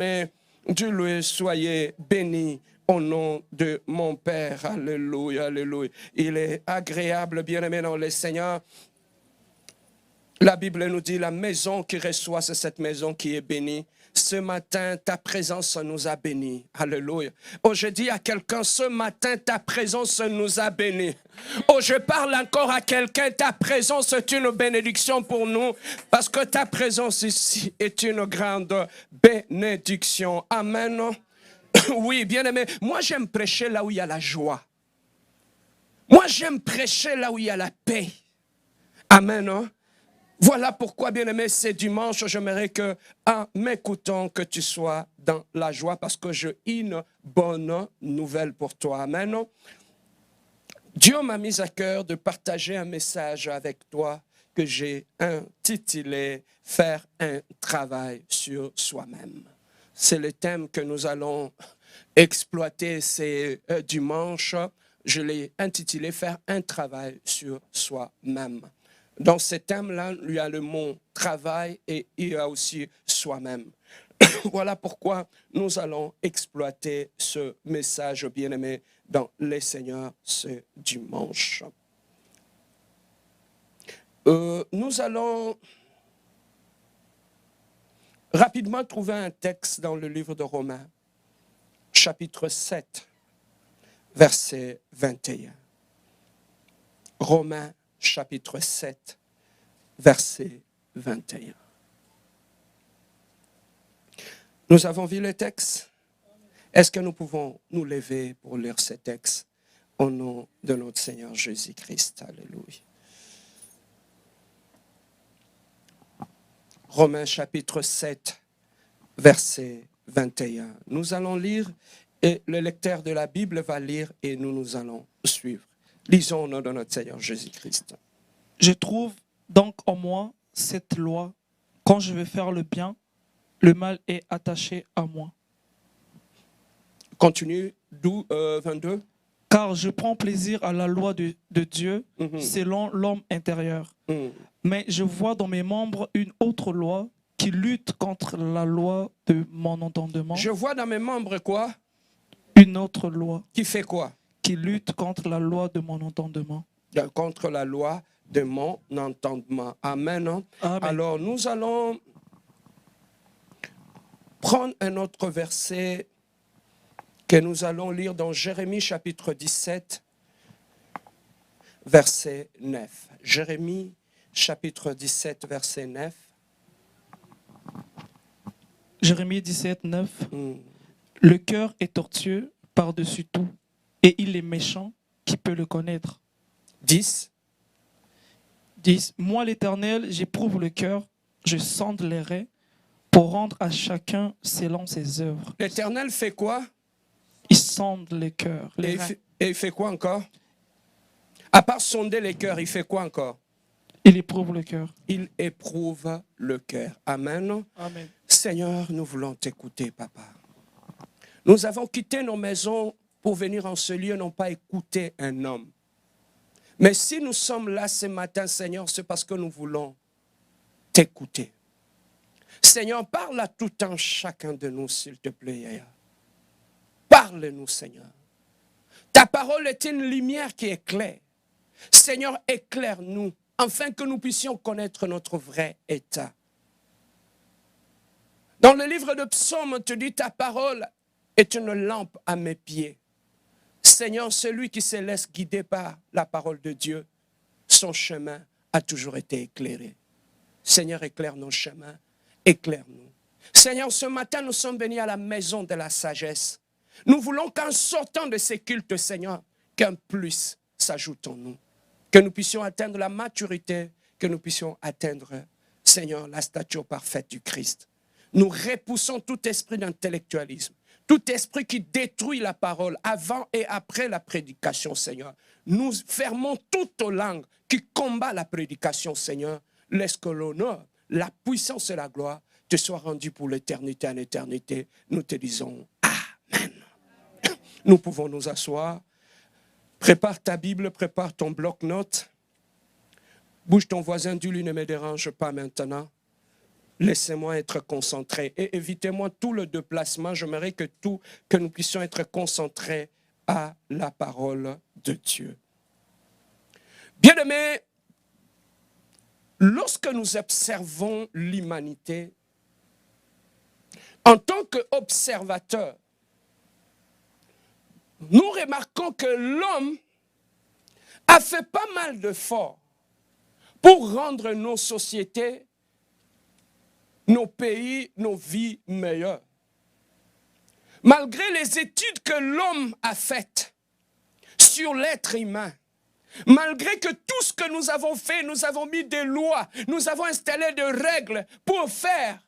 bien-aimés, dis-lui, soyez bénis au nom de mon Père. Alléluia, alléluia. Il est agréable, bien-aimé dans le Seigneur. La Bible nous dit, la maison qui reçoit, c'est cette maison qui est bénie. Ce matin, ta présence nous a bénis. Alléluia. Oh, je dis à quelqu'un, ce matin, ta présence nous a bénis. Oh, je parle encore à quelqu'un, ta présence est une bénédiction pour nous, parce que ta présence ici est une grande bénédiction. Amen. Oui, bien-aimé, moi j'aime prêcher là où il y a la joie. Moi j'aime prêcher là où il y a la paix. Amen. Voilà pourquoi, bien-aimé, c'est dimanche, j'aimerais que, en m'écoutant, que tu sois dans la joie, parce que j'ai une bonne nouvelle pour toi. Amen. Dieu m'a mis à cœur de partager un message avec toi que j'ai intitulé « Faire un travail sur soi-même ». C'est le thème que nous allons exploiter ces dimanches. Je l'ai intitulé « Faire un travail sur soi-même ». Dans ce thème-là, il y a le mot « travail » et il y a aussi « soi-même ». Voilà pourquoi nous allons exploiter ce message, bien-aimé, dans les Seigneurs ce dimanche. Nous allons rapidement trouver un texte dans le livre de Romains, chapitre 7, verset 21. Romains, chapitre 7, verset 21. Nous avons vu le texte. Est-ce que nous pouvons nous lever pour lire ce texte au nom de notre Seigneur Jésus-Christ? Alléluia. Romains chapitre 7, verset 21. Nous allons lire et le lecteur de la Bible va lire et nous allons suivre. Lisons au nom de notre Seigneur Jésus-Christ. Je trouve donc en moi cette loi. Quand je veux faire le bien, le mal est attaché à moi. Continue, 22. Car je prends plaisir à la loi de Dieu selon l'homme intérieur. Mais je vois dans mes membres une autre loi qui lutte contre la loi de mon entendement. Je vois dans mes membres quoi? Une autre loi. Qui fait quoi? Qui lutte contre la loi de mon entendement. Contre la loi de mon entendement. Amen. Amen. Alors nous allons prendre un autre verset que nous allons lire dans Jérémie chapitre 17, verset 9. Jérémie chapitre 17, verset 9. Jérémie 17, 9. Le cœur est tortueux par-dessus tout, et il est méchant, qui peut le connaître? 10. 10. Moi l'Éternel, j'éprouve le cœur, je sonde les reins, pour rendre à chacun selon ses œuvres. L'Éternel fait quoi? Il sonde les cœurs. Et il fait quoi encore? À part sonder les cœurs, il fait quoi encore? Il éprouve le cœur. Il éprouve le cœur. Amen. Amen. Seigneur, nous voulons t'écouter, Papa. Nous avons quitté nos maisons pour venir en ce lieu, non pas écouter un homme. Mais si nous sommes là ce matin, Seigneur, c'est parce que nous voulons t'écouter. Seigneur, parle à tout un chacun de nous, s'il te plaît. Parle-nous, Seigneur. Ta parole est une lumière qui éclaire. Seigneur, éclaire-nous, afin que nous puissions connaître notre vrai état. Dans le livre de Psaumes, tu dis, ta parole est une lampe à mes pieds. Seigneur, celui qui se laisse guider par la parole de Dieu, son chemin a toujours été éclairé. Seigneur, éclaire nos chemins, éclaire-nous. Seigneur, ce matin, nous sommes venus à la maison de la sagesse. Nous voulons qu'en sortant de ces cultes, Seigneur, qu'un plus s'ajoute en nous. Que nous puissions atteindre la maturité, que nous puissions atteindre, Seigneur, la stature parfaite du Christ. Nous repoussons tout esprit d'intellectualisme, tout esprit qui détruit la parole avant et après la prédication, Seigneur. Nous fermons toute langue qui combat la prédication, Seigneur. Laisse que l'honneur, la puissance et la gloire te soient rendues pour l'éternité en éternité. Nous te disons Amen. Nous pouvons nous asseoir. Prépare ta Bible, prépare ton bloc-notes. Bouge ton voisin, dis-lui, ne me dérange pas maintenant. laissez-moi être concentré et évitez-moi tout le déplacement. J'aimerais que nous puissions être concentrés à la parole de Dieu. Bien-aimés, lorsque nous observons l'humanité, en tant qu'observateurs, nous remarquons que l'homme a fait pas mal d'efforts pour rendre nos sociétés, nos pays, nos vies meilleures. Malgré les études que l'homme a faites sur l'être humain, malgré que tout ce que nous avons fait, nous avons mis des lois, nous avons installé des règles pour faire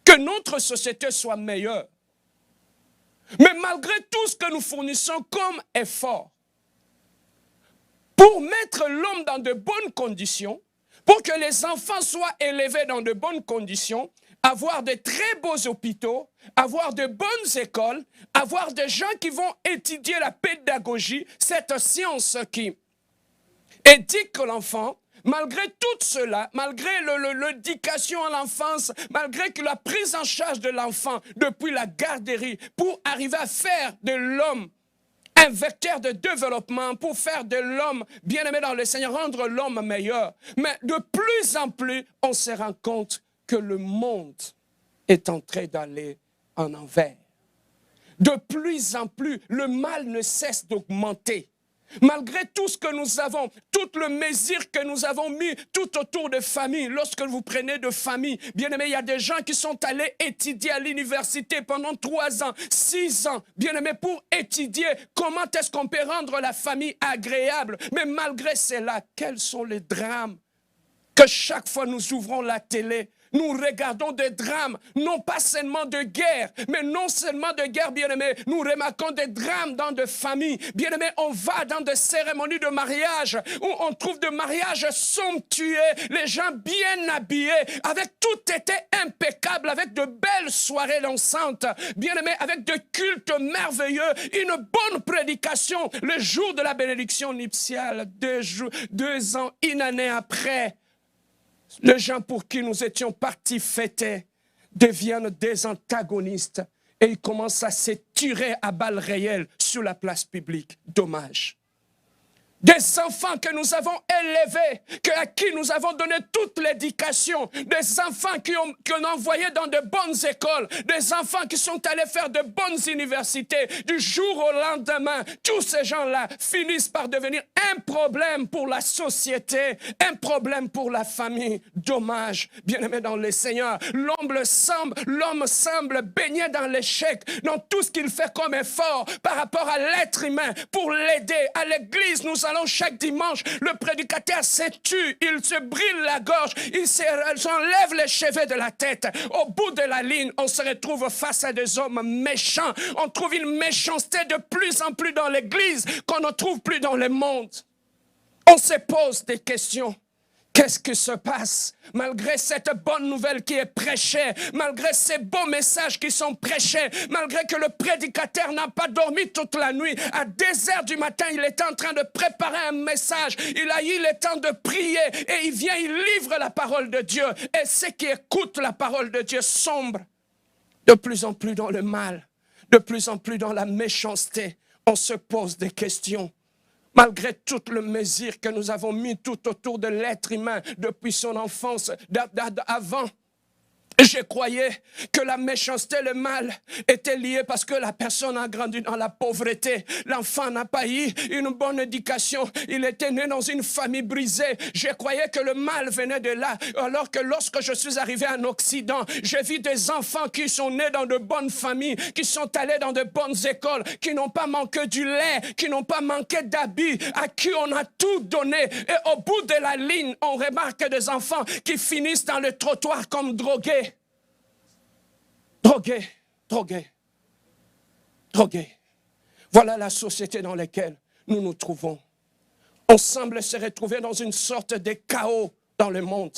que notre société soit meilleure. Mais malgré tout ce que nous fournissons comme effort, pour mettre l'homme dans de bonnes conditions, pour que les enfants soient élevés dans de bonnes conditions, avoir de très beaux hôpitaux, avoir de bonnes écoles, avoir des gens qui vont étudier la pédagogie, cette science qui éduque l'enfant, malgré tout cela, malgré l'éducation à l'enfance, malgré que la prise en charge de l'enfant depuis la garderie, pour arriver à faire de l'homme un vecteur de développement, pour faire de l'homme bien-aimé dans le Seigneur, rendre l'homme meilleur. Mais de plus en plus, on se rend compte que le monde est en train d'aller en envers. De plus en plus, le mal ne cesse d'augmenter. Malgré tout ce que nous avons, toutes les mesures que nous avons mis tout autour de famille, lorsque vous prenez de famille, bien aimé, il y a des gens qui sont allés étudier à l'université pendant 3 ans, 6 ans, bien aimé, pour étudier comment est-ce qu'on peut rendre la famille agréable. Mais malgré cela, quels sont les drames que chaque fois nous ouvrons la télé, nous regardons des drames, non pas seulement de guerre, mais non seulement de guerre, bien-aimés. Nous remarquons des drames dans des familles. Bien-aimés, on va dans des cérémonies de mariage où on trouve des mariages somptueux, les gens bien habillés, avec tout était impeccable, avec de belles soirées dansantes. Bien-aimés, avec de cultes merveilleux, une bonne prédication. Le jour de la bénédiction nuptiale, 2 ans, une année après, les gens pour qui nous étions partis fêter deviennent des antagonistes et ils commencent à se tirer à balles réelles sur la place publique. Dommage. Des enfants que nous avons élevés, à qui nous avons donné toute l'éducation, des enfants qu'on a envoyés dans de bonnes écoles, des enfants qui sont allés faire de bonnes universités, du jour au lendemain, tous ces gens-là finissent par devenir un problème pour la société, un problème pour la famille. Dommage, bien-aimé dans le Seigneur, l'homme semble baigner dans l'échec, dans tout ce qu'il fait comme effort par rapport à l'être humain, pour l'aider. À l'église, nous allons chaque dimanche, le prédicateur se tue, il se brûle la gorge, il s'enlève les cheveux de la tête. Au bout de la ligne, on se retrouve face à des hommes méchants. On trouve une méchanceté de plus en plus dans l'église qu'on ne trouve plus dans le monde. On se pose des questions. Qu'est-ce qui se passe malgré cette bonne nouvelle qui est prêchée, malgré ces beaux messages qui sont prêchés, malgré que le prédicateur n'a pas dormi toute la nuit, à 2h du matin, il était en train de préparer un message, il a eu le temps de prier et il vient, il livre la parole de Dieu. Et ceux qui écoutent la parole de Dieu sombrent de plus en plus dans le mal, de plus en plus dans la méchanceté. On se pose des questions. Malgré toutes les mesures que nous avons mises tout autour de l'être humain depuis son enfance, avant, je croyais que la méchanceté, le mal était lié parce que la personne a grandi dans la pauvreté. L'enfant n'a pas eu une bonne éducation. Il était né dans une famille brisée. Je croyais que le mal venait de là. Alors que lorsque je suis arrivé en Occident, j'ai vu des enfants qui sont nés dans de bonnes familles, qui sont allés dans de bonnes écoles, qui n'ont pas manqué du lait, qui n'ont pas manqué d'habits, à qui on a tout donné. Et au bout de la ligne, on remarque des enfants qui finissent dans le trottoir comme drogués. Drogués. Voilà la société dans laquelle nous nous trouvons. On semble se retrouver dans une sorte de chaos dans le monde.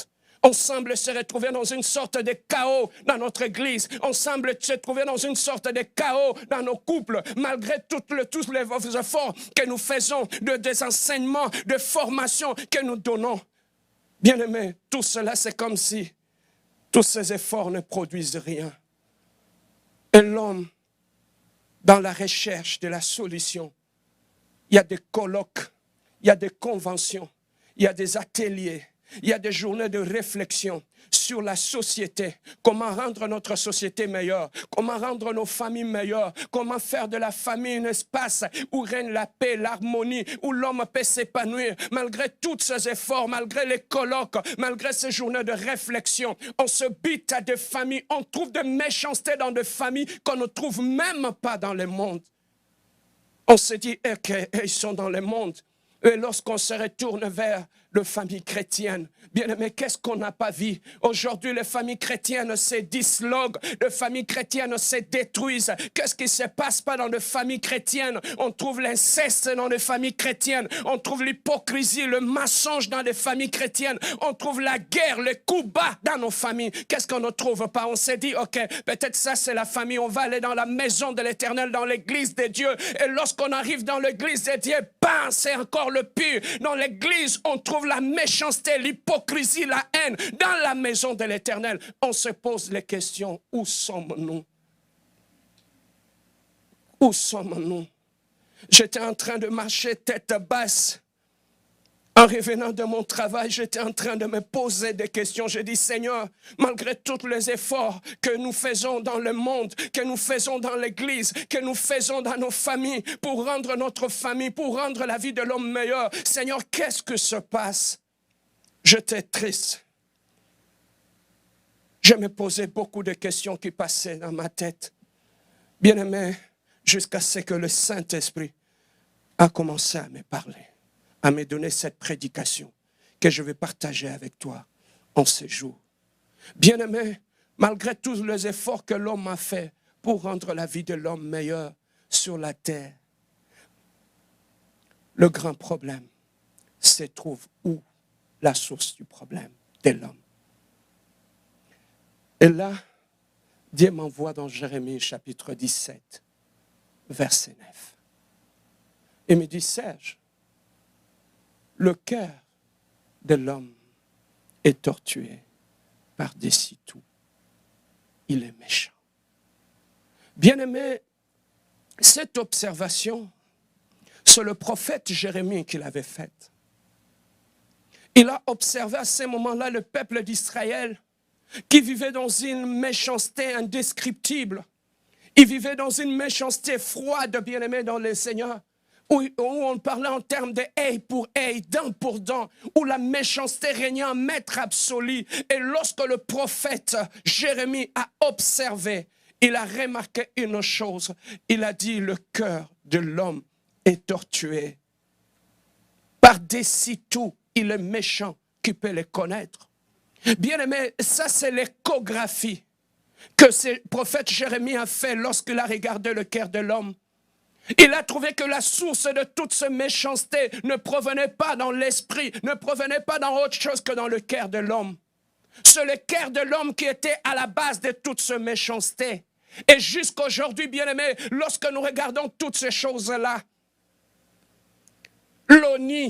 On semble se retrouver dans une sorte de chaos dans notre église. On semble se trouver dans une sorte de chaos dans nos couples, malgré tous les efforts que nous faisons, des enseignements, de formation que nous donnons. Bien-aimés, tout cela, c'est comme si Tous ces efforts ne produisent rien. Et l'homme, dans la recherche de la solution, il y a des colloques, il y a des conventions, il y a des ateliers, il y a des journées de réflexion sur la société, comment rendre notre société meilleure, comment rendre nos familles meilleures, comment faire de la famille un espace où règne la paix, l'harmonie, où l'homme peut s'épanouir. Malgré tous ces efforts, malgré les colloques, malgré ces journées de réflexion, on se bute à des familles, on trouve de méchanceté dans des familles qu'on ne trouve même pas dans le monde. On se dit qu'ils sont dans le monde. Et lorsqu'on se retourne vers les familles chrétiennes, bien aimé, qu'est-ce qu'on n'a pas vu? Aujourd'hui, les familles chrétiennes se disloquent, les familles chrétiennes se détruisent. Qu'est-ce qui ne se passe pas dans les familles chrétiennes? On trouve l'inceste dans les familles chrétiennes, on trouve l'hypocrisie, le mensonge dans les familles chrétiennes, on trouve la guerre, les coups bas dans nos familles. Qu'est-ce qu'on ne trouve pas? On s'est dit, ok, peut-être ça c'est la famille, on va aller dans la maison de l'Éternel, dans l'église de Dieu. Et lorsqu'on arrive dans l'église de Dieu, bam, c'est encore le pire. Dans l'église, on trouve la méchanceté, l'hypocrisie, la haine. Dans la maison de l'Éternel, on se pose les questions, où sommes-nous? Où sommes-nous? J'étais en train de marcher tête basse. En revenant de mon travail, j'étais en train de me poser des questions. J'ai dit, Seigneur, malgré tous les efforts que nous faisons dans le monde, que nous faisons dans l'église, que nous faisons dans nos familles, pour rendre notre famille, pour rendre la vie de l'homme meilleure, Seigneur, qu'est-ce que se passe? J'étais triste. Je me posais beaucoup de questions qui passaient dans ma tête. Bien-aimé, jusqu'à ce que le Saint-Esprit a commencé à me parler, à me donner cette prédication que je vais partager avec toi en ce jour. Bien-aimé, malgré tous les efforts que l'homme a fait pour rendre la vie de l'homme meilleure sur la terre, le grand problème se trouve où? La source du problème de l'homme. Et là, Dieu m'envoie dans Jérémie chapitre 17, verset 9. Il me dit, Serge, le cœur de l'homme est tortué par-dessus tout. Il est méchant. Bien-aimé, cette observation, c'est le prophète Jérémie qui l'avait faite. Il a observé à ce moment-là le peuple d'Israël qui vivait dans une méchanceté indescriptible. Il vivait dans une méchanceté froide, bien-aimé dans le Seigneur. Où on parlait en termes de œil pour œil, dent pour dent, où la méchanceté régnait en maître absolu. Et lorsque le prophète Jérémie a observé, il a remarqué une chose. Il a dit, le cœur de l'homme est tortué. Par-dessus tout, il est méchant, qui peut le connaître. Bien-aimé, ça c'est l'échographie que ce prophète Jérémie a fait lorsqu'il a regardé le cœur de l'homme. Il a trouvé que la source de toute cette méchanceté ne provenait pas dans l'esprit, ne provenait pas dans autre chose que dans le cœur de l'homme. C'est le cœur de l'homme qui était à la base de toute cette méchanceté. Et jusqu'aujourd'hui, bien-aimés, lorsque nous regardons toutes ces choses-là, l'ONU,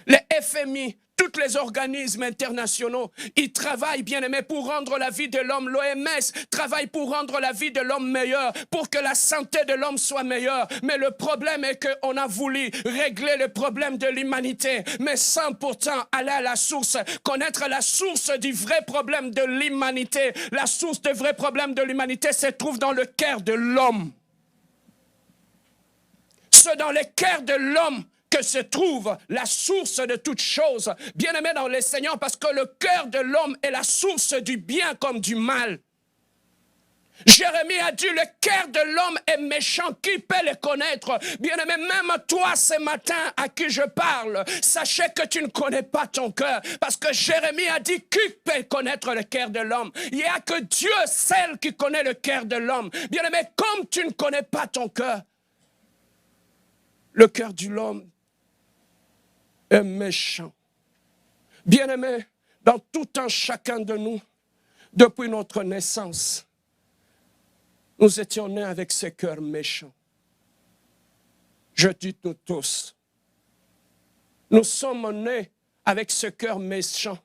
le FMI, tous les organismes internationaux, ils travaillent, bien-aimés, pour rendre la vie de l'homme. L'OMS travaille pour rendre la vie de l'homme meilleure, pour que la santé de l'homme soit meilleure. Mais le problème est qu'on a voulu régler le problème de l'humanité, mais sans pourtant aller à la source, connaître la source du vrai problème de l'humanité. La source du vrai problème de l'humanité se trouve dans le cœur de l'homme. C'est dans le cœur de l'homme que se trouve la source de toutes choses. Bien-aimé dans le Seigneur, parce que le cœur de l'homme est la source du bien comme du mal. Jérémie a dit, le cœur de l'homme est méchant, qui peut le connaître? Bien-aimé, même toi ce matin à qui je parle, sachez que tu ne connais pas ton cœur, parce que Jérémie a dit, qui peut connaître le cœur de l'homme? Il n'y a que Dieu seul qui connaît le cœur de l'homme. Bien-aimé, comme tu ne connais pas ton cœur, le cœur de l'homme est méchant. Bien-aimé, dans tout un chacun de nous, depuis notre naissance, nous étions nés avec ce cœur méchant. Je dis nous tous. Nous sommes nés avec ce cœur méchant.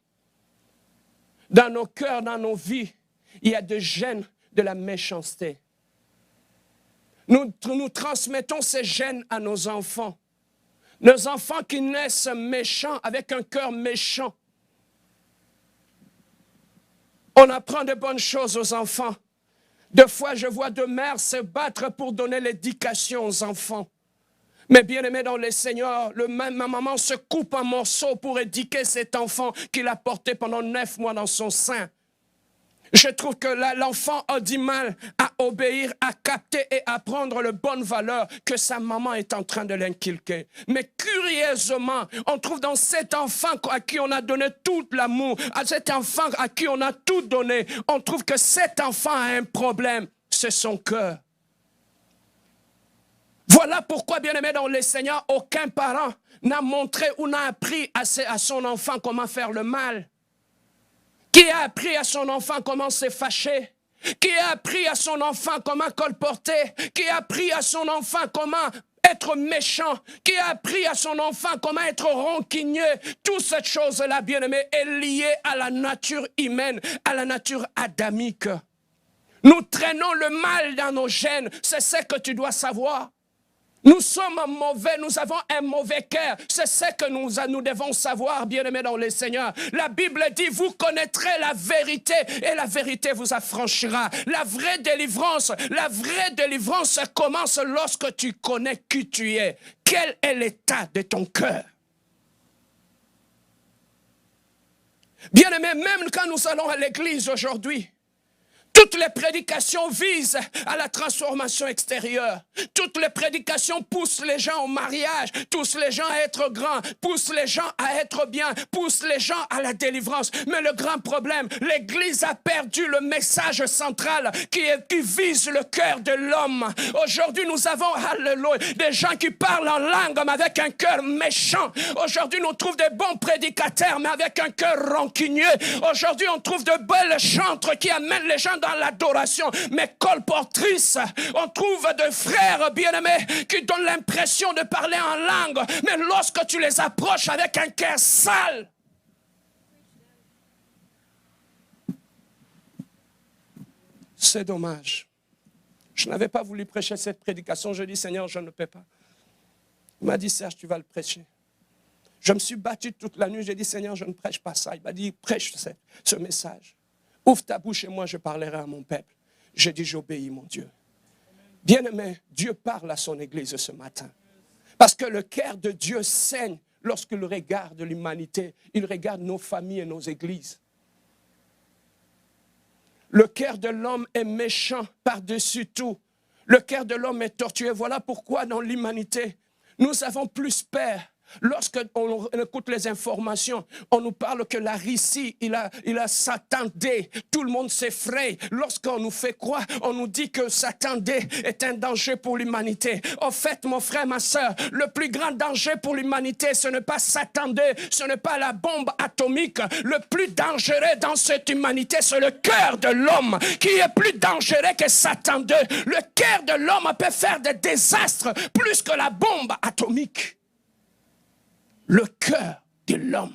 Dans nos cœurs, dans nos vies, il y a des gènes de la méchanceté. Nous transmettons ces gènes à nos enfants. Nos enfants qui naissent méchants, avec un cœur méchant. On apprend de bonnes choses aux enfants. Des fois, je vois deux mères se battre pour donner l'éducation aux enfants. Mais bien aimé dans le Seigneur, ma maman se coupe en morceaux pour éduquer cet enfant qu'il a porté pendant 9 mois dans son sein. Je trouve que l'enfant a du mal à obéir, à capter et à prendre les bonnes valeurs que sa maman est en train de l'inculquer. Mais curieusement, on trouve dans cet enfant à qui on a donné tout l'amour, à cet enfant à qui on a tout donné, on trouve que cet enfant a un problème, c'est son cœur. Voilà pourquoi, bien-aimé dans le Seigneur, aucun parent n'a montré ou n'a appris à son enfant comment faire le mal. Qui a appris à son enfant comment se fâcher? Qui a appris à son enfant comment colporter? Qui a appris à son enfant comment être méchant? Qui a appris à son enfant comment être rancunier? Toute cette chose-là, bien-aimé, est liée à la nature humaine, à la nature adamique. Nous traînons le mal dans nos gènes, c'est ce que tu dois savoir. Nous sommes mauvais, nous avons un mauvais cœur. C'est ce que nous devons savoir, bien-aimés dans le Seigneur. La Bible dit, vous connaîtrez la vérité et la vérité vous affranchira. La vraie délivrance commence lorsque tu connais qui tu es. Quel est l'état de ton cœur? Bien-aimés, même quand nous allons à l'église aujourd'hui, toutes les prédications visent à la transformation extérieure. Toutes les prédications poussent les gens au mariage, poussent les gens à être grands, poussent les gens à être bien, poussent les gens à la délivrance. Mais le grand problème, l'Église a perdu le message central qui vise le cœur de l'homme. Aujourd'hui, nous avons, alléluia, des gens qui parlent en langue mais avec un cœur méchant. Aujourd'hui, nous trouvons des bons prédicateurs mais avec un cœur rancunier. Aujourd'hui, on trouve de belles chantres qui amènent les gens dans l'adoration, mais colportrices. On trouve des frères bien-aimés qui donnent l'impression de parler en langue, mais lorsque tu les approches avec un cœur sale, c'est dommage. Je n'avais pas voulu prêcher cette prédication. Je dis, Seigneur, je ne peux pas. Il m'a dit, Serge, tu vas le prêcher. Je me suis battu toute la nuit. J'ai dit, Seigneur, je ne prêche pas ça. Il m'a dit, prêche ce message. Ouvre ta bouche et moi je parlerai à mon peuple. J'ai dit, j'obéis mon Dieu. Bien-aimé, Dieu parle à son Église ce matin. Parce que le cœur de Dieu saigne lorsqu'il regarde l'humanité. Il regarde nos familles et nos églises. Le cœur de l'homme est méchant par-dessus tout. Le cœur de l'homme est tortueux. Voilà pourquoi dans l'humanité, nous avons plus peur. Lorsqu'on écoute les informations, on nous parle que la Russie, il a Satan D. Tout le monde s'effraie. Lorsqu'on nous fait croire, on nous dit que Satan D est un danger pour l'humanité. En fait, mon frère, ma soeur, le plus grand danger pour l'humanité, ce n'est pas Satan D, ce n'est pas la bombe atomique. Le plus dangereux dans cette humanité, c'est le cœur de l'homme qui est plus dangereux que Satan D. Le cœur de l'homme peut faire des désastres plus que la bombe atomique. Le cœur de l'homme.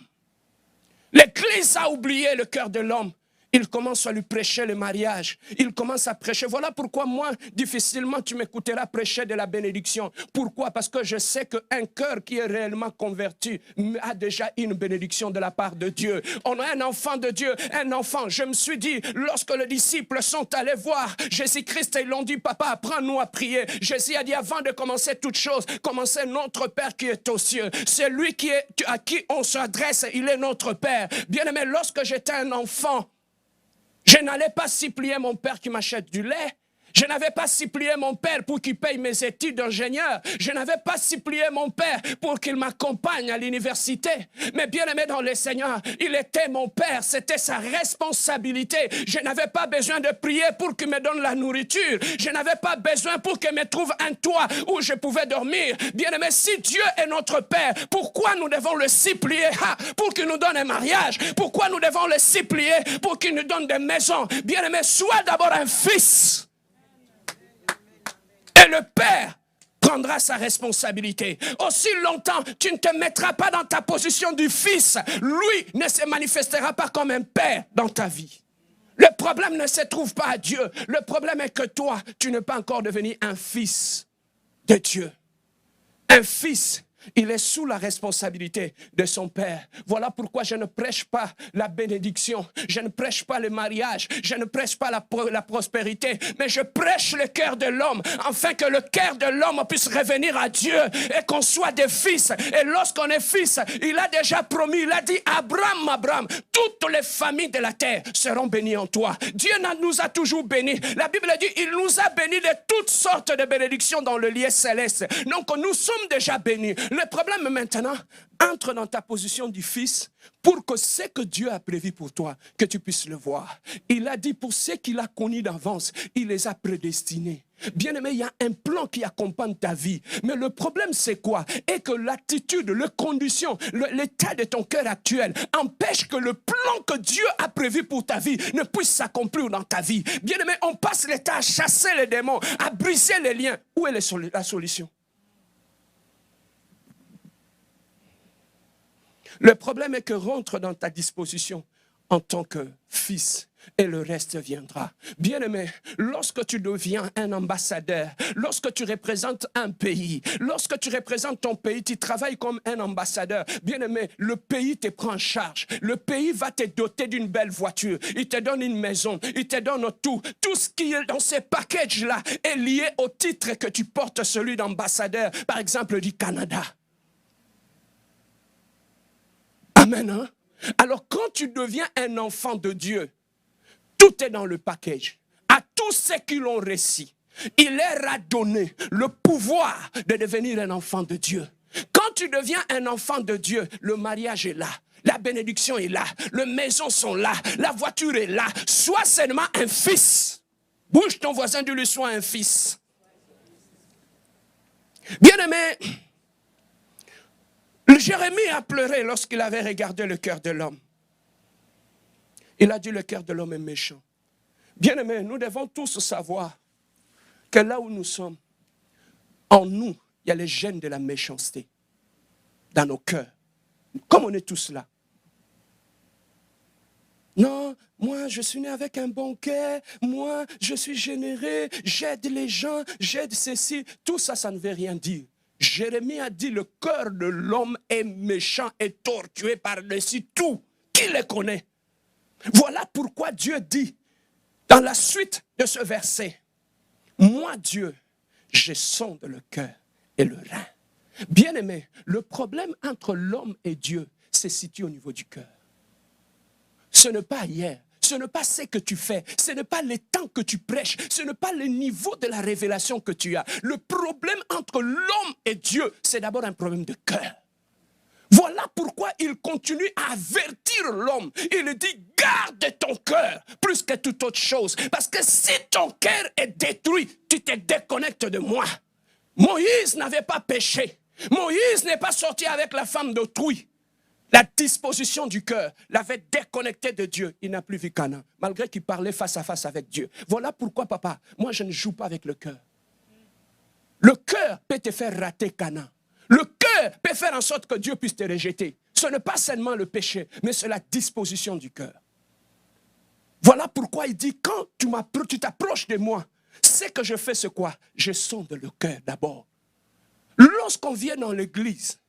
L'Église a oublié le cœur de l'homme. Il commence à lui prêcher le mariage. Il commence à prêcher. Voilà pourquoi moi, difficilement, tu m'écouteras prêcher de la bénédiction. Pourquoi? Parce que je sais qu'un cœur qui est réellement converti a déjà une bénédiction de la part de Dieu. On a un enfant de Dieu, un enfant. Je me suis dit, lorsque les disciples sont allés voir Jésus-Christ, ils l'ont dit, papa, apprends-nous à prier. Jésus a dit, avant de commencer toute chose, commencez notre Père qui est aux cieux. C'est lui à qui on s'adresse, il est notre Père. Bien-aimé, lorsque j'étais un enfant, je n'allais pas supplier mon père qui m'achète du lait. Je n'avais pas supplié mon père pour qu'il paye mes études d'ingénieur. Je n'avais pas supplié mon père pour qu'il m'accompagne à l'université. Mais bien aimé dans le Seigneur, il était mon père, c'était sa responsabilité. Je n'avais pas besoin de prier pour qu'il me donne la nourriture. Je n'avais pas besoin pour qu'il me trouve un toit où je pouvais dormir. Bien aimé, si Dieu est notre père, pourquoi nous devons le supplier pour qu'il nous donne un mariage? Pourquoi nous devons le supplier pour qu'il nous donne des maisons? Bien aimé, sois d'abord un fils. Et le Père prendra sa responsabilité. Aussi longtemps, tu ne te mettras pas dans ta position du fils. Lui ne se manifestera pas comme un père dans ta vie. Le problème ne se trouve pas à Dieu. Le problème est que toi, tu n'es pas encore devenu un fils de Dieu. Un fils, il est sous la responsabilité de son père. Voilà pourquoi je ne prêche pas la bénédiction. Je ne prêche pas le mariage. Je ne prêche pas la prospérité. Mais je prêche le cœur de l'homme, afin que le cœur de l'homme puisse revenir à Dieu et qu'on soit des fils. Et lorsqu'on est fils, il a déjà promis, il a dit, Abraham, toutes les familles de la terre seront bénies en toi. Dieu nous a toujours bénis. La Bible dit, il nous a bénis de toutes sortes de bénédictions dans le lieu céleste. Donc nous sommes déjà bénis. Le problème maintenant, entre dans ta position du fils pour que ce que Dieu a prévu pour toi, que tu puisses le voir. Il a dit pour ceux qu'il a connus d'avance, il les a prédestinés. Bien-aimé, il y a un plan qui accompagne ta vie. Mais le problème, c'est quoi? Et que l'attitude, les conditions, l'état de ton cœur actuel empêche que le plan que Dieu a prévu pour ta vie ne puisse s'accomplir dans ta vie. Bien-aimé, on passe le temps à chasser les démons, à briser les liens. Où est la solution? Le problème est que rentre dans ta disposition en tant que fils et le reste viendra. Bien-aimé, lorsque tu deviens un ambassadeur, lorsque tu représentes un pays, lorsque tu représentes ton pays, tu travailles comme un ambassadeur. Bien-aimé, le pays te prend en charge. Le pays va te doter d'une belle voiture. Il te donne une maison. Il te donne tout. Tout ce qui est dans ces packages-là est lié au titre que tu portes, celui d'ambassadeur, par exemple du Canada. Amen, hein? Alors, quand tu deviens un enfant de Dieu, tout est dans le package. À tous ceux qui l'ont reçu, il leur a donné le pouvoir de devenir un enfant de Dieu. Quand tu deviens un enfant de Dieu, le mariage est là. La bénédiction est là. Les maisons sont là. La voiture est là. Sois seulement un fils. Bouge ton voisin, dis-lui, sois un fils. Bien-aimé, Jérémie a pleuré lorsqu'il avait regardé le cœur de l'homme. Il a dit le cœur de l'homme est méchant. Bien-aimés, nous devons tous savoir que là où nous sommes, en nous, il y a les gènes de la méchanceté dans nos cœurs. Comme on est tous là. Non, moi je suis né avec un bon cœur, moi je suis généreux, j'aide les gens, j'aide ceci. Tout ça, ça ne veut rien dire. Jérémie a dit le cœur de l'homme est méchant et tortué par-dessus tout. Qui le connaît? Voilà pourquoi Dieu dit dans la suite de ce verset, moi Dieu, je sonde le cœur et le rein. Bien-aimé, le problème entre l'homme et Dieu se situe au niveau du cœur. Ce n'est pas hier. Ce n'est pas ce que tu fais, ce n'est pas le temps que tu prêches, ce n'est pas le niveau de la révélation que tu as. Le problème entre l'homme et Dieu, c'est d'abord un problème de cœur. Voilà pourquoi il continue à avertir l'homme. Il dit, garde ton cœur plus que toute autre chose. Parce que si ton cœur est détruit, tu te déconnectes de moi. Moïse n'avait pas péché. Moïse n'est pas sorti avec la femme d'autrui. La disposition du cœur l'avait déconnecté de Dieu. Il n'a plus vu Canaan, malgré qu'il parlait face à face avec Dieu. Voilà pourquoi, papa, moi je ne joue pas avec le cœur. Le cœur peut te faire rater Canaan. Le cœur peut faire en sorte que Dieu puisse te rejeter. Ce n'est pas seulement le péché, mais c'est la disposition du cœur. Voilà pourquoi il dit, quand tu t'approches de moi, ce que je fais, c'est quoi? Je sonde le cœur d'abord. Lorsqu'on vient dans l'église,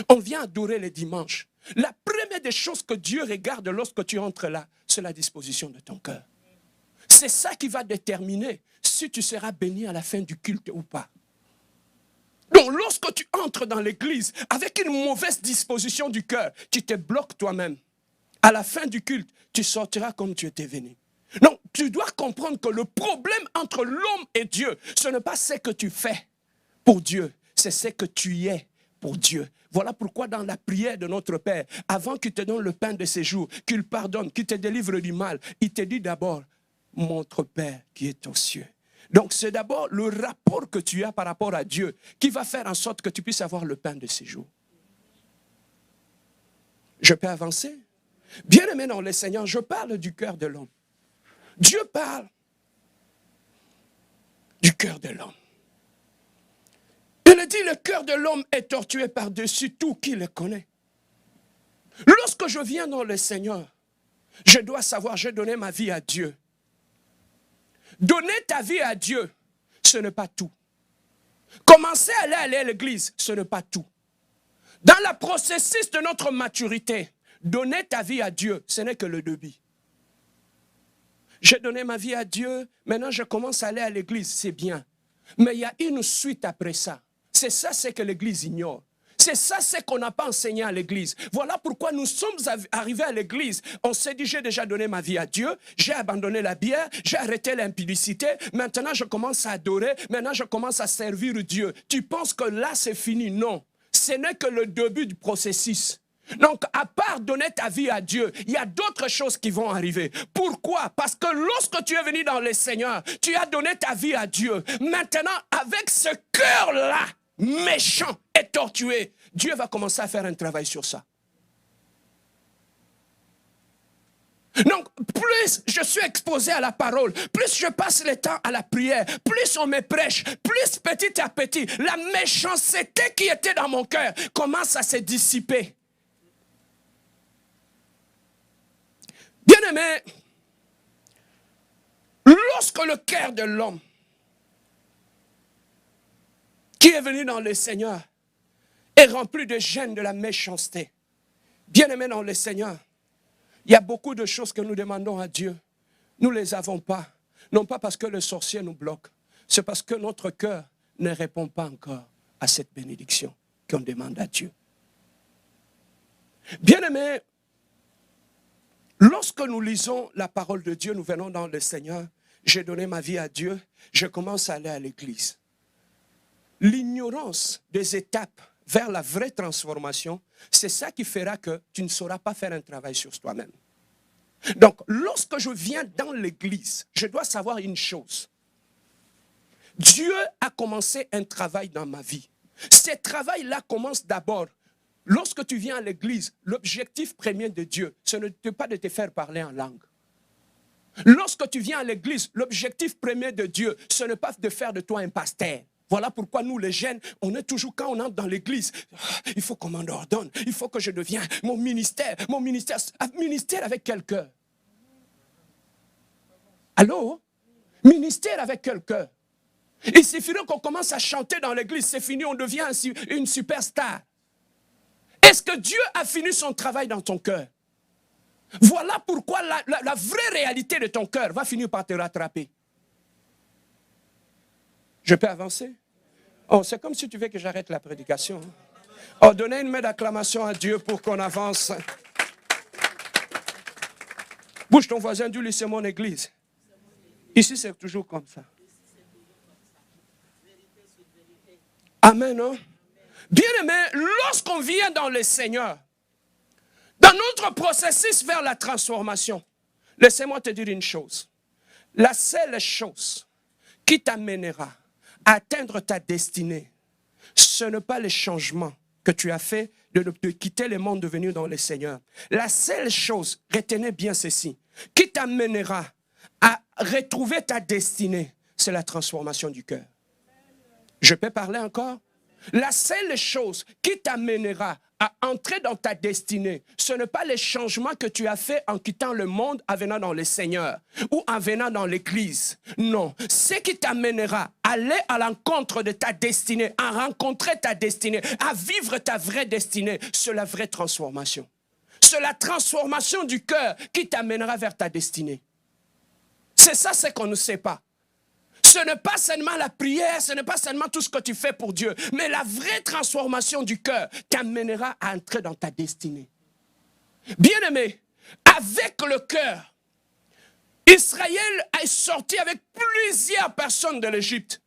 on vient adorer les dimanches. La première des choses que Dieu regarde lorsque tu entres là, c'est la disposition de ton cœur. C'est ça qui va déterminer si tu seras béni à la fin du culte ou pas. Donc lorsque tu entres dans l'église avec une mauvaise disposition du cœur, tu te bloques toi-même. À la fin du culte, tu sortiras comme tu étais venu. Donc tu dois comprendre que le problème entre l'homme et Dieu, ce n'est pas ce que tu fais pour Dieu, c'est ce que tu es pour Dieu. Voilà pourquoi dans la prière de notre Père, avant qu'il te donne le pain de ces jours, qu'il pardonne, qu'il te délivre du mal, il te dit d'abord, notre Père qui est aux cieux. Donc c'est d'abord le rapport que tu as par rapport à Dieu qui va faire en sorte que tu puisses avoir le pain de ces jours. Je peux avancer? Bien-aimé dans le Seigneur, je parle du cœur de l'homme. Dieu parle du cœur de l'homme. Il Bible dit, le cœur de l'homme est tortué par-dessus tout qui le connaît. Lorsque je viens dans le Seigneur, je dois savoir, j'ai donné ma vie à Dieu. Donner ta vie à Dieu, ce n'est pas tout. Commencer à aller à l'église, ce n'est pas tout. Dans le processus de notre maturité, donner ta vie à Dieu, ce n'est que le début. J'ai donné ma vie à Dieu, maintenant je commence à aller à l'église, c'est bien. Mais il y a une suite après ça. C'est ça, c'est que l'église ignore. C'est ça, c'est qu'on n'a pas enseigné à l'église. Voilà pourquoi nous sommes arrivés à l'église. On s'est dit, j'ai déjà donné ma vie à Dieu, j'ai abandonné la bière, j'ai arrêté l'impudicité, maintenant je commence à adorer, maintenant je commence à servir Dieu. Tu penses que là c'est fini? Non, ce n'est que le début du processus. Donc, à part donner ta vie à Dieu, il y a d'autres choses qui vont arriver. Pourquoi? Parce que lorsque tu es venu dans le Seigneur, tu as donné ta vie à Dieu. Maintenant, avec ce cœur-là, méchant et tortué, Dieu va commencer à faire un travail sur ça. Donc, plus je suis exposé à la parole, plus je passe le temps à la prière, plus on me prêche, plus petit à petit, la méchanceté qui était dans mon cœur commence à se dissiper. Bien-aimé, lorsque le cœur de l'homme qui est venu dans le Seigneur est rempli de gêne de la méchanceté, bien-aimé dans le Seigneur, il y a beaucoup de choses que nous demandons à Dieu. Nous ne les avons pas. Non pas parce que le sorcier nous bloque. C'est parce que notre cœur ne répond pas encore à cette bénédiction qu'on demande à Dieu. Bien-aimés, lorsque nous lisons la parole de Dieu, nous venons dans le Seigneur, j'ai donné ma vie à Dieu, je commence à aller à l'église. L'ignorance des étapes vers la vraie transformation, c'est ça qui fera que tu ne sauras pas faire un travail sur toi-même. Donc, lorsque je viens dans l'église, je dois savoir une chose. Dieu a commencé un travail dans ma vie. Ce travail-là commence d'abord. Lorsque tu viens à l'église, l'objectif premier de Dieu, ce n'est pas de te faire parler en langue. Lorsque tu viens à l'église, l'objectif premier de Dieu, ce n'est pas de faire de toi un pasteur. Voilà pourquoi nous, les jeunes, on est toujours, quand on entre dans l'église, il faut qu'on m'en ordonne, il faut que je devienne mon ministère avec quel cœur? Allô? Ministère avec quel cœur? Il suffirait qu'on commence à chanter dans l'église, c'est fini, on devient une superstar. Est-ce que Dieu a fini son travail dans ton cœur? Voilà pourquoi la vraie réalité de ton cœur va finir par te rattraper. Je peux avancer? Oh, c'est comme si tu veux que j'arrête la prédication. Oh, donnez une main d'acclamation à Dieu pour qu'on avance. Bouge ton voisin, dis-lui, c'est mon église. Ici, c'est toujours comme ça. Amen, non? Bien-aimé, lorsqu'on vient dans le Seigneur, dans notre processus vers la transformation, laissez-moi te dire une chose. La seule chose qui t'amènera à atteindre ta destinée, ce n'est pas le changement que tu as fait de quitter le monde, de venir dans le Seigneur. La seule chose, retenez bien ceci, qui t'amènera à retrouver ta destinée, c'est la transformation du cœur. Je peux parler encore? La seule chose qui t'amènera à entrer dans ta destinée, ce n'est pas les changements que tu as fait en quittant le monde en venant dans le Seigneur ou en venant dans l'église. Non, ce qui t'amènera à aller à l'encontre de ta destinée, à rencontrer ta destinée, à vivre ta vraie destinée, c'est la vraie transformation. C'est la transformation du cœur qui t'amènera vers ta destinée. C'est ça, c'est qu'on ne sait pas. Ce n'est pas seulement la prière, ce n'est pas seulement tout ce que tu fais pour Dieu, mais la vraie transformation du cœur t'amènera à entrer dans ta destinée. Bien-aimé, avec le cœur, Israël est sorti avec plusieurs personnes de l'Égypte.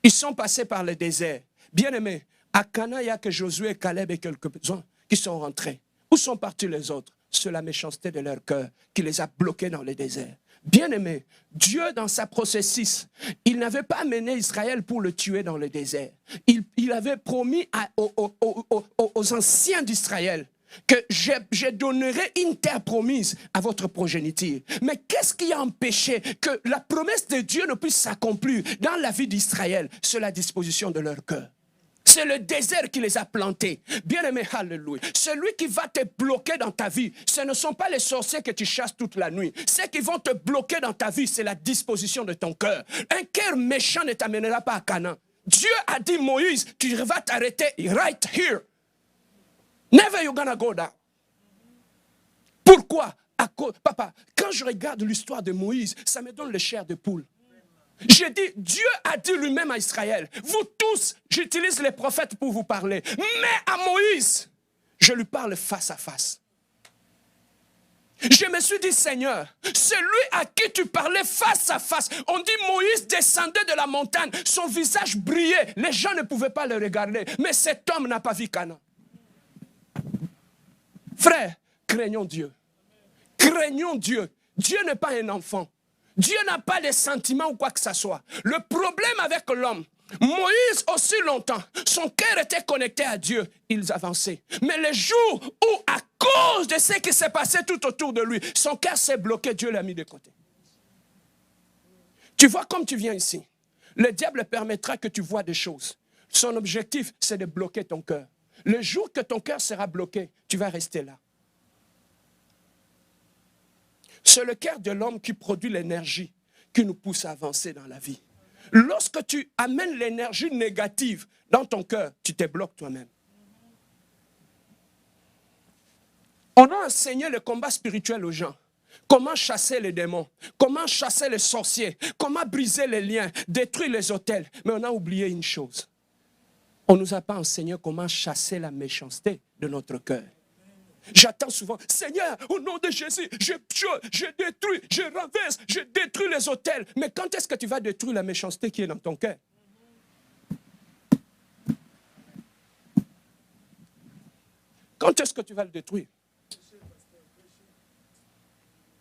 Ils sont passés par le désert. Bien-aimé, à Cana, il n'y a que Josué, Caleb et quelques-uns qui sont rentrés. Où sont partis les autres? C'est la méchanceté de leur cœur qui les a bloqués dans le désert. Bien-aimé, Dieu dans sa processus, il n'avait pas amené Israël pour le tuer dans le désert. Il avait promis aux anciens d'Israël que je donnerai une terre promise à votre progéniture. Mais qu'est-ce qui a empêché que la promesse de Dieu ne puisse s'accomplir dans la vie d'Israël? C'est la disposition de leur cœur. C'est le désert qui les a plantés. Bien-aimé, alléluia. Celui qui va te bloquer dans ta vie, ce ne sont pas les sorciers que tu chasses toute la nuit. Ceux qui vont te bloquer dans ta vie, c'est la disposition de ton cœur. Un cœur méchant ne t'amènera pas à Canaan. Dieu a dit, Moïse, tu vas t'arrêter right here. Never you're gonna go down. Pourquoi? Papa, quand je regarde l'histoire de Moïse, ça me donne le chair de poule. J'ai dit, Dieu a dit lui-même à Israël, vous tous, j'utilise les prophètes pour vous parler, mais à Moïse, je lui parle face à face. Je me suis dit, Seigneur, celui à qui tu parlais face à face, on dit Moïse descendait de la montagne, son visage brillait, les gens ne pouvaient pas le regarder, mais cet homme n'a pas vu Canaan. Frère, craignons Dieu. Craignons Dieu. Dieu n'est pas un enfant. Dieu n'a pas de sentiments ou quoi que ce soit. Le problème avec l'homme, Moïse aussi longtemps, son cœur était connecté à Dieu. Ils avançaient. Mais le jour où, à cause de ce qui s'est passé tout autour de lui, son cœur s'est bloqué, Dieu l'a mis de côté. Tu vois, comme tu viens ici, le diable permettra que tu vois des choses. Son objectif, c'est de bloquer ton cœur. Le jour que ton cœur sera bloqué, tu vas rester là. C'est le cœur de l'homme qui produit l'énergie qui nous pousse à avancer dans la vie. Lorsque tu amènes l'énergie négative dans ton cœur, tu te bloques toi-même. On a enseigné le combat spirituel aux gens. Comment chasser les démons, comment chasser les sorciers, comment briser les liens, détruire les autels. Mais on a oublié une chose. On ne nous a pas enseigné comment chasser la méchanceté de notre cœur. J'attends souvent, Seigneur, au nom de Jésus, je détruis, je renverse, je détruis les autels. Mais quand est-ce que tu vas détruire la méchanceté qui est dans ton cœur? Quand est-ce que tu vas le détruire?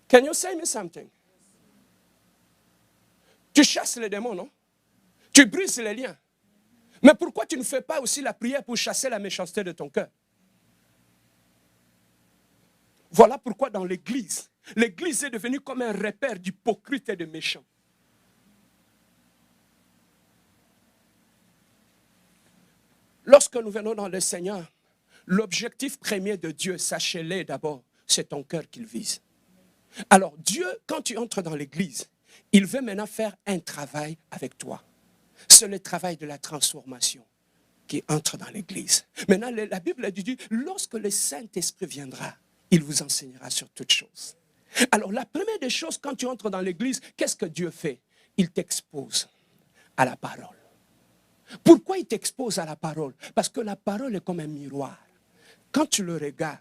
Can you say me something? Tu chasses les démons, non? Tu brises les liens. Mais pourquoi tu ne fais pas aussi la prière pour chasser la méchanceté de ton cœur? Voilà pourquoi dans l'église, l'église est devenue comme un repère d'hypocrites et de méchants. Lorsque nous venons dans le Seigneur, l'objectif premier de Dieu, sachez-le d'abord, c'est ton cœur qu'il vise. Alors Dieu, quand tu entres dans l'église, il veut maintenant faire un travail avec toi. C'est le travail de la transformation qui entre dans l'église. Maintenant, la Bible dit, lorsque le Saint-Esprit viendra, il vous enseignera sur toutes choses. Alors, la première des choses, quand tu entres dans l'église, qu'est-ce que Dieu fait? Il t'expose à la parole. Pourquoi il t'expose à la parole? Parce que la parole est comme un miroir. Quand tu le regardes,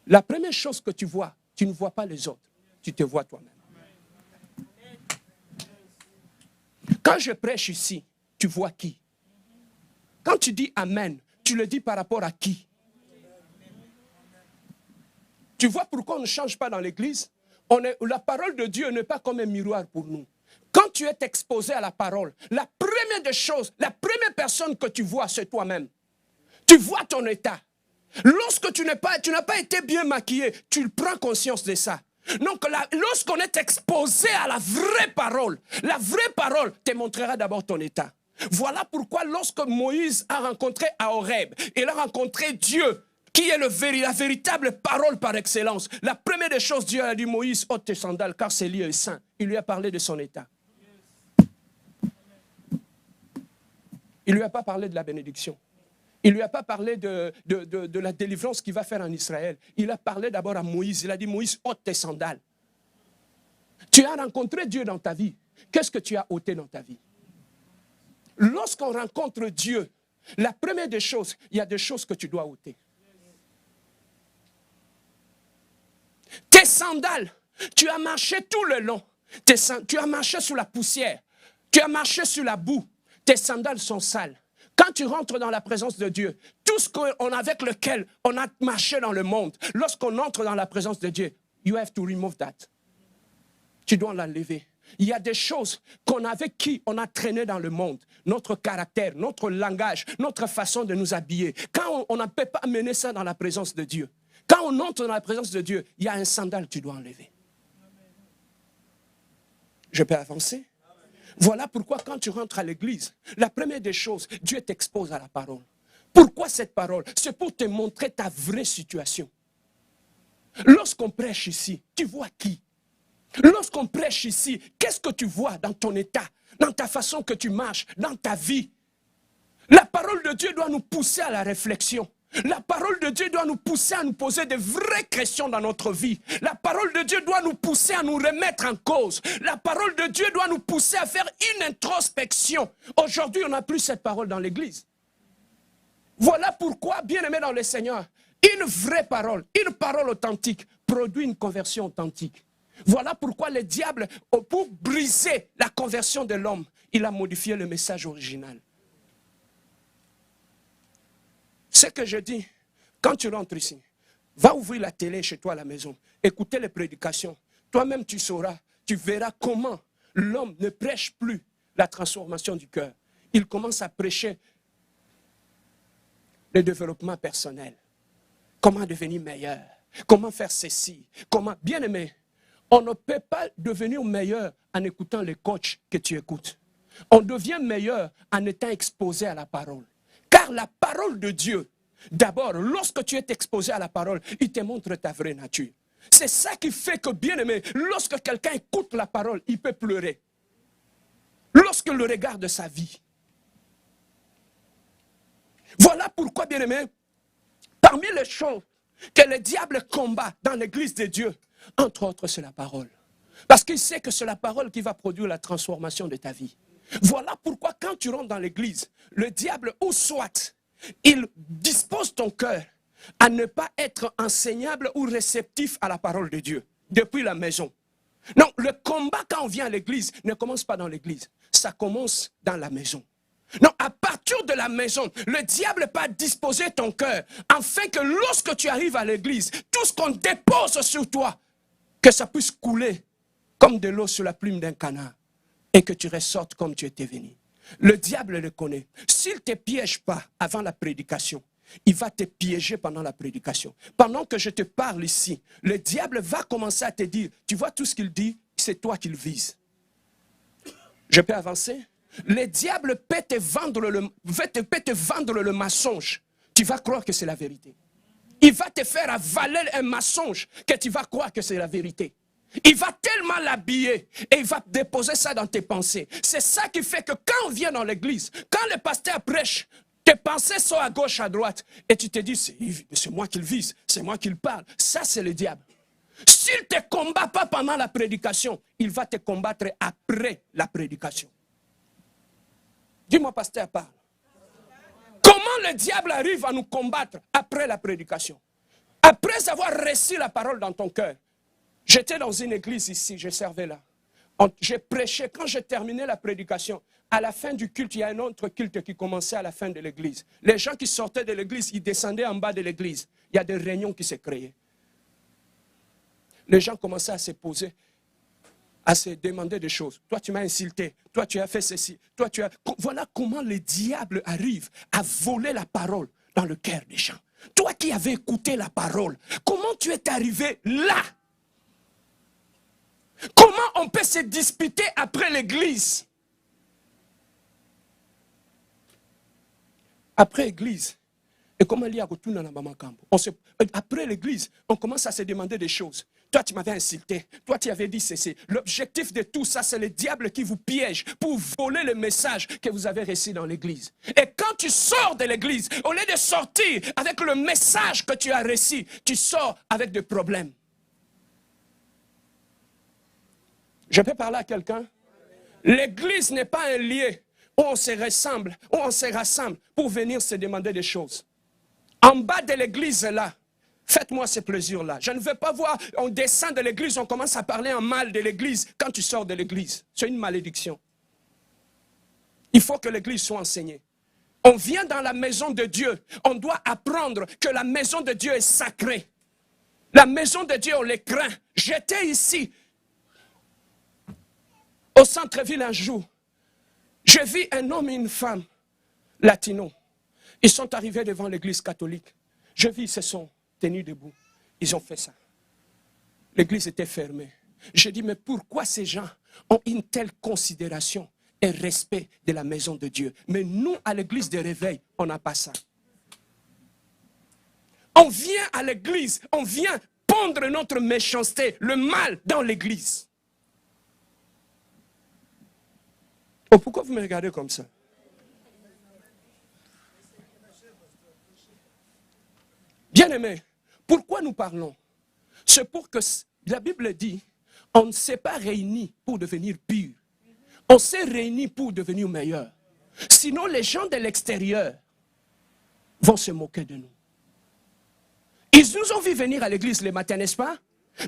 la première chose que tu vois, tu ne vois pas les autres, tu te vois toi-même. Quand je prêche ici, tu vois qui? Quand tu dis Amen, tu le dis par rapport à qui? Tu vois pourquoi on ne change pas dans l'église? La parole de Dieu n'est pas comme un miroir pour nous. Quand tu es exposé à la parole, la première des choses, la première personne que tu vois, c'est toi-même. Tu vois ton état. Lorsque tu n'as pas été bien maquillé, tu prends conscience de ça. Donc, lorsqu'on est exposé à la vraie parole te montrera d'abord ton état. Voilà pourquoi lorsque Moïse a rencontré à Horeb, il a rencontré Dieu, qui est la véritable parole par excellence. La première des choses, Dieu a dit, Moïse, ôte tes sandales, car ce lieu est saint. Il lui a parlé de son état. Il ne lui a pas parlé de la bénédiction. Il ne lui a pas parlé de la délivrance qu'il va faire en Israël. Il a parlé d'abord à Moïse. Il a dit, Moïse, ôte tes sandales. Tu as rencontré Dieu dans ta vie. Qu'est-ce que tu as ôté dans ta vie? Lorsqu'on rencontre Dieu, la première des choses, il y a des choses que tu dois ôter. Tes sandales, tu as marché tout le long. Tu as marché sous la poussière. Tu as marché sur la boue. Tes sandales sont sales. Quand tu rentres dans la présence de Dieu, tout ce avec lequel on a marché dans le monde, lorsqu'on entre dans la présence de Dieu, you have to remove that. Tu dois l'enlever. Il y a des choses avec qui on a traîné dans le monde. Notre caractère, notre langage, notre façon de nous habiller. Quand on ne peut pas amener ça dans la présence de Dieu. Quand on entre dans la présence de Dieu, il y a un sandal que tu dois enlever. Je peux avancer? Voilà pourquoi quand tu rentres à l'église, la première des choses, Dieu t'expose à la parole. Pourquoi cette parole? C'est pour te montrer ta vraie situation. Lorsqu'on prêche ici, tu vois qui? Lorsqu'on prêche ici, qu'est-ce que tu vois dans ton état, dans ta façon que tu marches, dans ta vie? La parole de Dieu doit nous pousser à la réflexion. La parole de Dieu doit nous pousser à nous poser de vraies questions dans notre vie. La parole de Dieu doit nous pousser à nous remettre en cause. La parole de Dieu doit nous pousser à faire une introspection. Aujourd'hui, on n'a plus cette parole dans l'église. Voilà pourquoi, bien-aimés dans le Seigneur, une vraie parole, une parole authentique, produit une conversion authentique. Voilà pourquoi le diable, pour briser la conversion de l'homme, il a modifié le message original. Ce que je dis, quand tu rentres ici, va ouvrir la télé chez toi à la maison, écoutez les prédications. Toi-même tu sauras, tu verras comment l'homme ne prêche plus la transformation du cœur. Il commence à prêcher le développement personnel. Comment devenir meilleur? Comment faire ceci? Comment... Bien-aimé, on ne peut pas devenir meilleur en écoutant les coachs que tu écoutes. On devient meilleur en étant exposé à la parole. Car la parole de Dieu, d'abord, lorsque tu es exposé à la parole, il te montre ta vraie nature. C'est ça qui fait que, bien-aimé, lorsque quelqu'un écoute la parole, il peut pleurer. Lorsqu'il le regarde de sa vie. Voilà pourquoi, bien-aimé, parmi les choses que le diable combat dans l'église de Dieu, entre autres, c'est la parole. Parce qu'il sait que c'est la parole qui va produire la transformation de ta vie. Voilà pourquoi quand tu rentres dans l'église, le diable, ou soit, il dispose ton cœur à ne pas être enseignable ou réceptif à la parole de Dieu, depuis la maison. Non, le combat quand on vient à l'église ne commence pas dans l'église, ça commence dans la maison. Non, à partir de la maison, le diable peut disposer ton cœur, afin que lorsque tu arrives à l'église, tout ce qu'on dépose sur toi, que ça puisse couler comme de l'eau sur la plume d'un canard, et que tu ressortes comme tu étais venu. Le diable le connaît. S'il ne te piège pas avant la prédication, il va te piéger pendant la prédication. Pendant que je te parle ici, le diable va commencer à te dire, tu vois tout ce qu'il dit, c'est toi qu'il vise. Je peux avancer? Le diable peut te vendre le mensonge. Tu vas croire que c'est la vérité. Il va te faire avaler un mensonge que tu vas croire que c'est la vérité. Il va tellement l'habiller et il va déposer ça dans tes pensées. C'est ça qui fait que quand on vient dans l'église, quand le pasteur prêche, tes pensées sont à gauche, à droite. Et tu te dis, c'est moi qu'il vise, c'est moi qu'il parle. Ça, c'est le diable. S'il ne te combat pas pendant la prédication, il va te combattre après la prédication. Dis-moi, pasteur, parle. Comment le diable arrive à nous combattre après la prédication? Après avoir reçu la parole dans ton cœur. J'étais dans une église ici, je servais là. J'ai prêché, quand j'ai terminé la prédication, à la fin du culte, il y a un autre culte qui commençait à la fin de l'église. Les gens qui sortaient de l'église, ils descendaient en bas de l'église. Il y a des réunions qui se créaient. Les gens commençaient à se poser, à se demander des choses. Toi, tu m'as insulté. Toi, tu as fait ceci. Toi, tu as... Voilà comment le diable arrive à voler la parole dans le cœur des gens. Toi qui avais écouté la parole, comment tu es arrivé là? Comment on peut se disputer après l'église? Après l'église, et comment il y a retourné dans la maman camp. Après l'église, on commence à se demander des choses. Toi, tu m'avais insulté. Toi, tu avais dit ceci. L'objectif de tout ça, c'est le diable qui vous piège pour voler le message que vous avez reçu dans l'église. Et quand tu sors de l'église, au lieu de sortir avec le message que tu as reçu, tu sors avec des problèmes. Je peux parler à quelqu'un? L'église n'est pas un lieu où on se ressemble, où on se rassemble pour venir se demander des choses. En bas de l'église là, faites-moi ce plaisir-là. Je ne veux pas voir, on descend de l'église, on commence à parler en mal de l'église quand tu sors de l'église. C'est une malédiction. Il faut que l'église soit enseignée. On vient dans la maison de Dieu. On doit apprendre que la maison de Dieu est sacrée. La maison de Dieu, on les craint. J'étais ici, au centre-ville un jour. J'ai vu un homme et une femme latinos. Ils sont arrivés devant l'église catholique. Je vis, ils se sont tenus debout. Ils ont fait ça. L'église était fermée. J'ai dit, mais pourquoi ces gens ont une telle considération et respect de la maison de Dieu. Mais nous, à l'église de réveil, on n'a pas ça. On vient à l'église, on vient pondre notre méchanceté, le mal dans l'église. Oh, pourquoi vous me regardez comme ça? Bien-aimés, pourquoi nous parlons? C'est pour que la Bible dit, on ne s'est pas réunis pour devenir pur. On s'est réunis pour devenir meilleur. Sinon, les gens de l'extérieur vont se moquer de nous. Ils nous ont vu venir à l'église le matin, n'est-ce pas?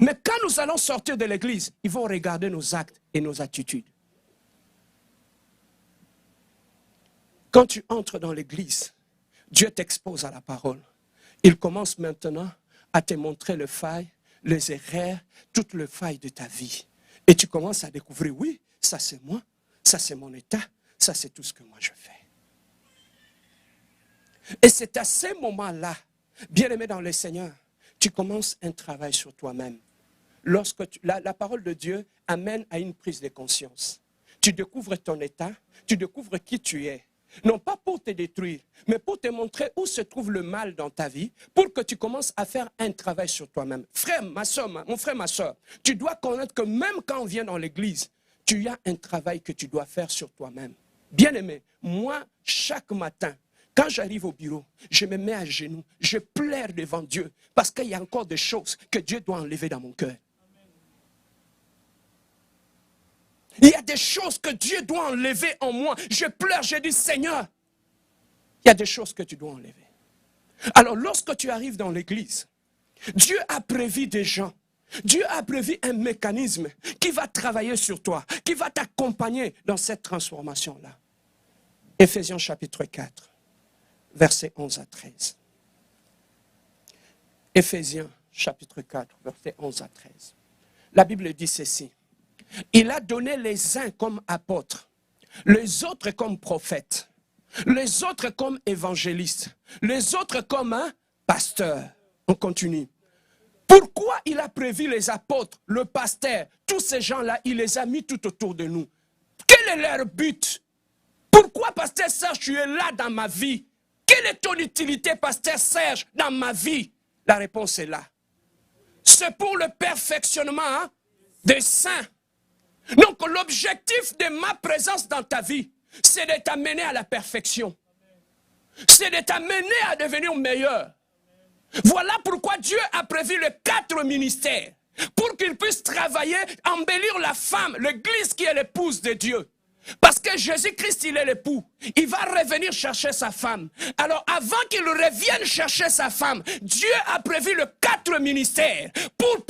Mais quand nous allons sortir de l'église, ils vont regarder nos actes et nos attitudes. Quand tu entres dans l'église, Dieu t'expose à la parole. Il commence maintenant à te montrer les failles, les erreurs, toutes les failles de ta vie. Et tu commences à découvrir, oui, ça c'est moi, ça c'est mon état, ça c'est tout ce que moi je fais. Et c'est à ces moments-là, bien-aimé dans le Seigneur, tu commences un travail sur toi-même. Lorsque la parole de Dieu amène à une prise de conscience. Tu découvres ton état, tu découvres qui tu es. Non pas pour te détruire, mais pour te montrer où se trouve le mal dans ta vie, pour que tu commences à faire un travail sur toi-même. Frère, ma soeur, mon frère, ma soeur, tu dois connaître que même quand on vient dans l'église, tu as un travail que tu dois faire sur toi-même. Bien-aimé, moi, chaque matin, quand j'arrive au bureau, je me mets à genoux, je pleure devant Dieu, parce qu'il y a encore des choses que Dieu doit enlever dans mon cœur. Il y a des choses que Dieu doit enlever en moi. Je pleure, je dis, Seigneur, il y a des choses que tu dois enlever. Alors, lorsque tu arrives dans l'église, Dieu a prévu des gens. Dieu a prévu un mécanisme qui va travailler sur toi, qui va t'accompagner dans cette transformation-là. Éphésiens chapitre 4, versets 11 à 13. Éphésiens chapitre 4, versets 11 à 13. La Bible dit ceci. Il a donné les uns comme apôtres, les autres comme prophètes, les autres comme évangélistes, les autres comme pasteurs. On continue. Pourquoi il a prévu les apôtres, le pasteur, tous ces gens-là, il les a mis tout autour de nous? Quel est leur but? Pourquoi, pasteur Serge, tu es là dans ma vie? Quelle est ton utilité, pasteur Serge, dans ma vie? La réponse est là. C'est pour le perfectionnement des saints. Donc l'objectif de ma présence dans ta vie, c'est de t'amener à la perfection. C'est de t'amener à devenir meilleur. Voilà pourquoi Dieu a prévu les 4 ministères. Pour qu'ils puissent travailler, embellir la femme, l'église qui est l'épouse de Dieu. Parce que Jésus-Christ, il est l'époux. Il va revenir chercher sa femme. Alors, avant qu'il revienne chercher sa femme, Dieu a prévu les 4 ministères pour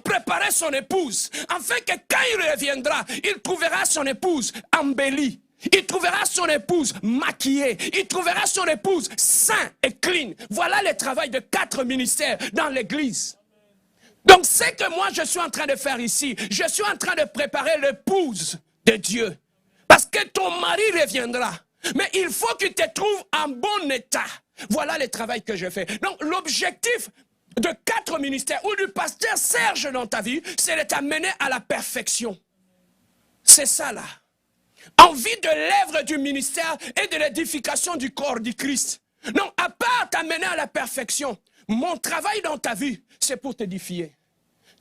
préparer son épouse. Afin que quand il reviendra, il trouvera son épouse embellie. Il trouvera son épouse maquillée. Il trouvera son épouse sain et clean. Voilà le travail de 4 ministères dans l'église. Donc, ce que moi je suis en train de faire ici, je suis en train de préparer l'épouse de Dieu. Parce que ton mari reviendra. Mais il faut que tu te trouves en bon état. Voilà le travail que je fais. Donc l'objectif de 4 ministères ou du pasteur Serge dans ta vie, c'est de t'amener à la perfection. C'est ça là. En vue de l'œuvre du ministère et de l'édification du corps du Christ. Non, à part t'amener à la perfection, mon travail dans ta vie, c'est pour t'édifier.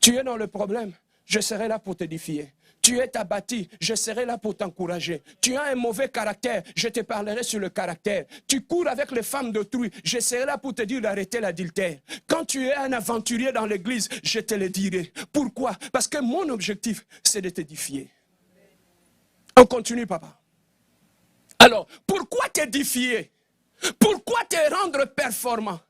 Tu es dans le problème, je serai là pour t'édifier. Tu es abattu, je serai là pour t'encourager. Tu as un mauvais caractère, je te parlerai sur le caractère. Tu cours avec les femmes d'autrui, je serai là pour te dire d'arrêter l'adultère. Quand tu es un aventurier dans l'église, je te le dirai. Pourquoi? Parce que mon objectif, c'est de t'édifier. On continue, papa. Alors, pourquoi t'édifier? Pourquoi te rendre performant?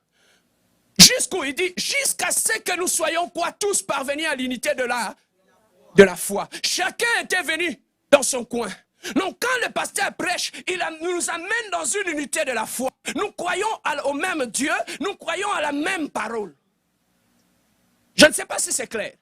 Jusqu'où il dit, jusqu'à ce que nous soyons quoi, tous parvenus à l'unité de la foi. Chacun était venu dans son coin. Donc quand le pasteur prêche, nous amène dans une unité de la foi. Nous croyons au même Dieu, nous croyons à la même parole. Je ne sais pas si c'est clair.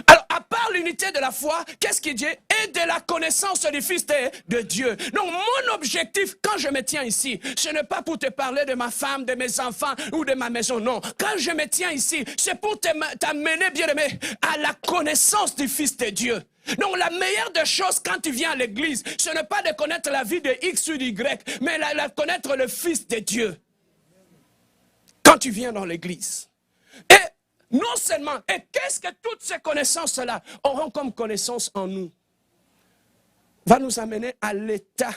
Alors, à part l'unité de la foi, qu'est-ce qu'il dit? Et de la connaissance du Fils de Dieu. Donc, mon objectif, quand je me tiens ici, ce n'est pas pour te parler de ma femme, de mes enfants ou de ma maison, non. Quand je me tiens ici, c'est pour t'amener, bien-aimé, à la connaissance du Fils de Dieu. Donc la meilleure des choses quand tu viens à l'église, ce n'est pas de connaître la vie de X ou d'Y, mais de connaître le Fils de Dieu. Quand tu viens dans l'église. Et non seulement, et qu'est-ce que toutes ces connaissances-là auront comme connaissance en nous? Va nous amener à l'état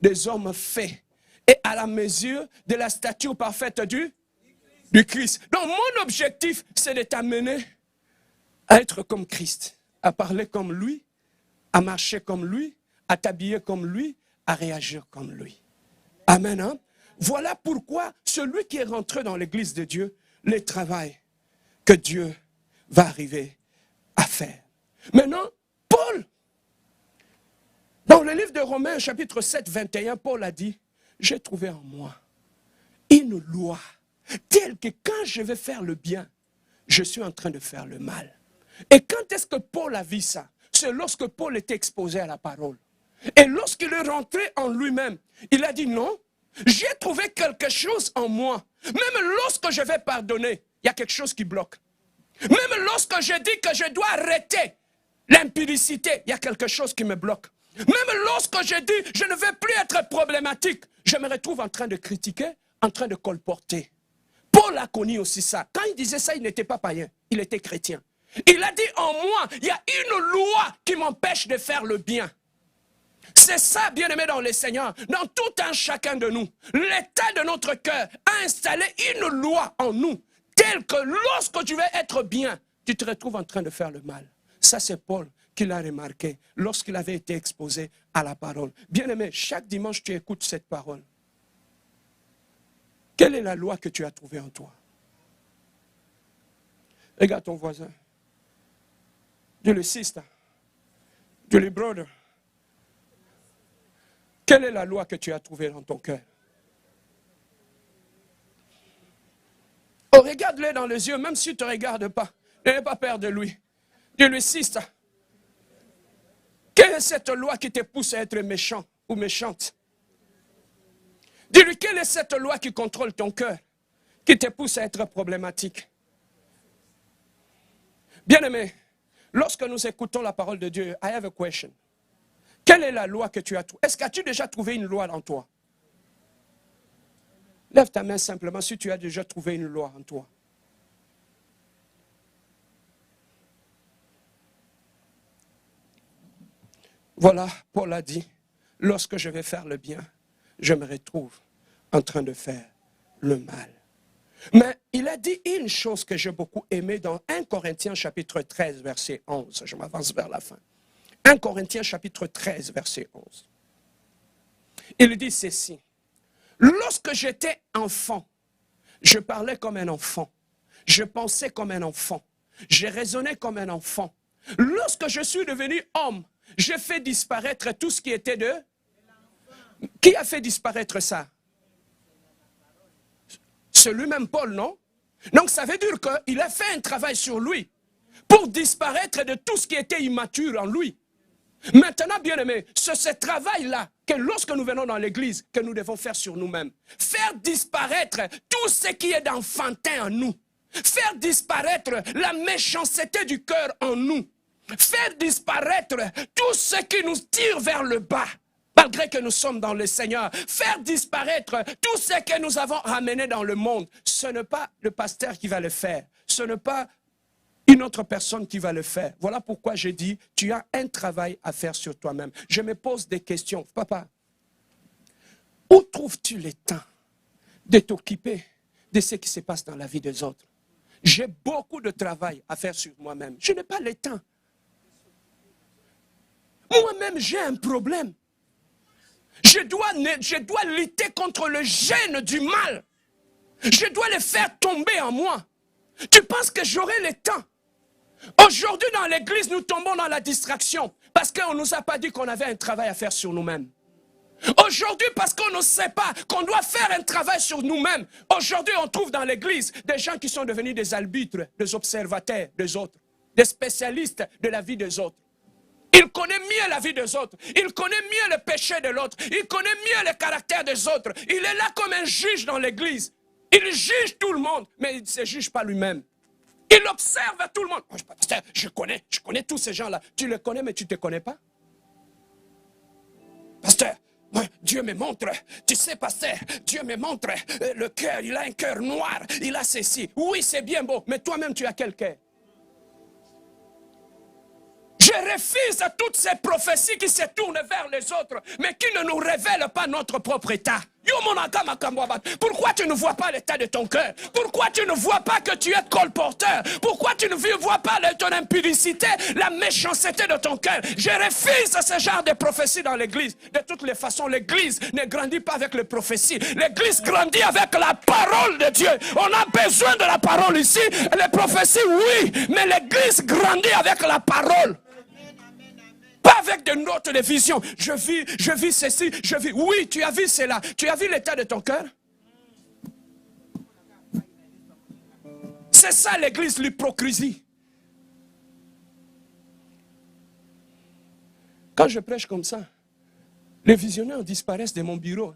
des hommes faits et à la mesure de la stature parfaite du Christ. Donc mon objectif, c'est de t'amener à être comme Christ, à parler comme lui, à marcher comme lui, à t'habiller comme lui, à réagir comme lui. Amen. Hein? Voilà pourquoi celui qui est rentré dans l'église de Dieu, le travail que Dieu va arriver à faire. Maintenant, Paul, dans le livre de Romains, chapitre 7, 21, Paul a dit, j'ai trouvé en moi une loi telle que quand je vais faire le bien, je suis en train de faire le mal. Et quand est-ce que Paul a vu ça? C'est lorsque Paul était exposé à la parole. Et lorsqu'il est rentré en lui-même, il a dit non, j'ai trouvé quelque chose en moi. Même lorsque je vais pardonner, il y a quelque chose qui bloque. Même lorsque je dis que je dois arrêter l'impudicité, il y a quelque chose qui me bloque. Même lorsque je dis je ne veux plus être problématique, je me retrouve en train de critiquer, en train de colporter. Paul a connu aussi ça. Quand il disait ça, il n'était pas païen, il était chrétien. Il a dit en moi, il y a une loi qui m'empêche de faire le bien. C'est ça, bien-aimé dans le Seigneur, dans tout un chacun de nous. L'état de notre cœur a installé une loi en nous, telle que lorsque tu veux être bien, tu te retrouves en train de faire le mal. Ça, c'est Paul qui l'a remarqué lorsqu'il avait été exposé à la parole. Bien-aimé, chaque dimanche, tu écoutes cette parole. Quelle est la loi que tu as trouvée en toi? Regarde ton voisin. Dis-le sister. Dis-le brother. Quelle est la loi que tu as trouvée dans ton cœur? Oh, regarde-le dans les yeux, même si tu ne te regardes pas. N'aie pas peur de lui. Dis-lui, sister. Quelle est cette loi qui te pousse à être méchant ou méchante? Dis-lui, quelle est cette loi qui contrôle ton cœur, qui te pousse à être problématique? Bien-aimé, lorsque nous écoutons la parole de Dieu, I have a question. Quelle est la loi que tu as trouvée? Est-ce que tu as déjà trouvé une loi en toi? Lève ta main simplement si tu as déjà trouvé une loi en toi. Voilà, Paul a dit, lorsque je vais faire le bien, je me retrouve en train de faire le mal. Mais il a dit une chose que j'ai beaucoup aimée dans 1 Corinthiens chapitre 13, verset 11. Je m'avance vers la fin. 1 Corinthiens chapitre 13, verset 11. Il dit ceci. Lorsque j'étais enfant, je parlais comme un enfant. Je pensais comme un enfant. Je raisonnais comme un enfant. Lorsque je suis devenu homme, j'ai fait disparaître tout ce qui était de... Qui a fait disparaître ça? C'est lui-même Paul, non? Donc ça veut dire qu'il a fait un travail sur lui pour disparaître de tout ce qui était immature en lui. Maintenant, bien-aimés, c'est ce travail-là que lorsque nous venons dans l'église, que nous devons faire sur nous-mêmes. Faire disparaître tout ce qui est d'enfantin en nous. Faire disparaître la méchanceté du cœur en nous. Faire disparaître tout ce qui nous tire vers le bas, malgré que nous sommes dans le Seigneur. Faire disparaître tout ce que nous avons ramené dans le monde. Ce n'est pas le pasteur qui va le faire. Ce n'est pas une autre personne qui va le faire. Voilà pourquoi j'ai dit, tu as un travail à faire sur toi-même. Je me pose des questions. Papa, où trouves-tu le temps de t'occuper de ce qui se passe dans la vie des autres? J'ai beaucoup de travail à faire sur moi-même. Je n'ai pas le temps. Moi-même, j'ai un problème. Je dois lutter contre le gène du mal. Je dois le faire tomber en moi. Tu penses que j'aurai le temps? Aujourd'hui, dans l'église, nous tombons dans la distraction parce qu'on ne nous a pas dit qu'on avait un travail à faire sur nous-mêmes. Aujourd'hui, parce qu'on ne sait pas qu'on doit faire un travail sur nous-mêmes. Aujourd'hui, on trouve dans l'église des gens qui sont devenus des arbitres, des observateurs des autres, des spécialistes de la vie des autres. Il connaît mieux la vie des autres. Il connaît mieux le péché de l'autre. Il connaît mieux le caractère des autres. Il est là comme un juge dans l'église. Il juge tout le monde, mais il ne se juge pas lui-même. Il observe tout le monde. Pasteur, je connais tous ces gens-là. Tu les connais, mais tu ne te connais pas. Pasteur, Dieu me montre, tu sais, pasteur, Dieu me montre le cœur, il a un cœur noir, il a ceci. Oui, c'est bien beau, mais toi-même, tu as quel cœur? Je refuse toutes ces prophéties qui se tournent vers les autres, mais qui ne nous révèlent pas notre propre état. Pourquoi tu ne vois pas l'état de ton cœur? Pourquoi tu ne vois pas que tu es colporteur? Pourquoi tu ne vois pas ton impudicité, la méchanceté de ton cœur? Je refuse ce genre de prophéties dans l'église. De toutes les façons, l'église ne grandit pas avec les prophéties. L'église grandit avec la parole de Dieu. On a besoin de la parole ici. Les prophéties, oui, mais l'église grandit avec la parole. Pas avec des notes de vision. Je vis ceci, je vis. Oui, tu as vu cela. Tu as vu l'état de ton cœur? C'est ça l'église, l'hypocrisie. Quand je prêche comme ça, les visionnaires disparaissent de mon bureau.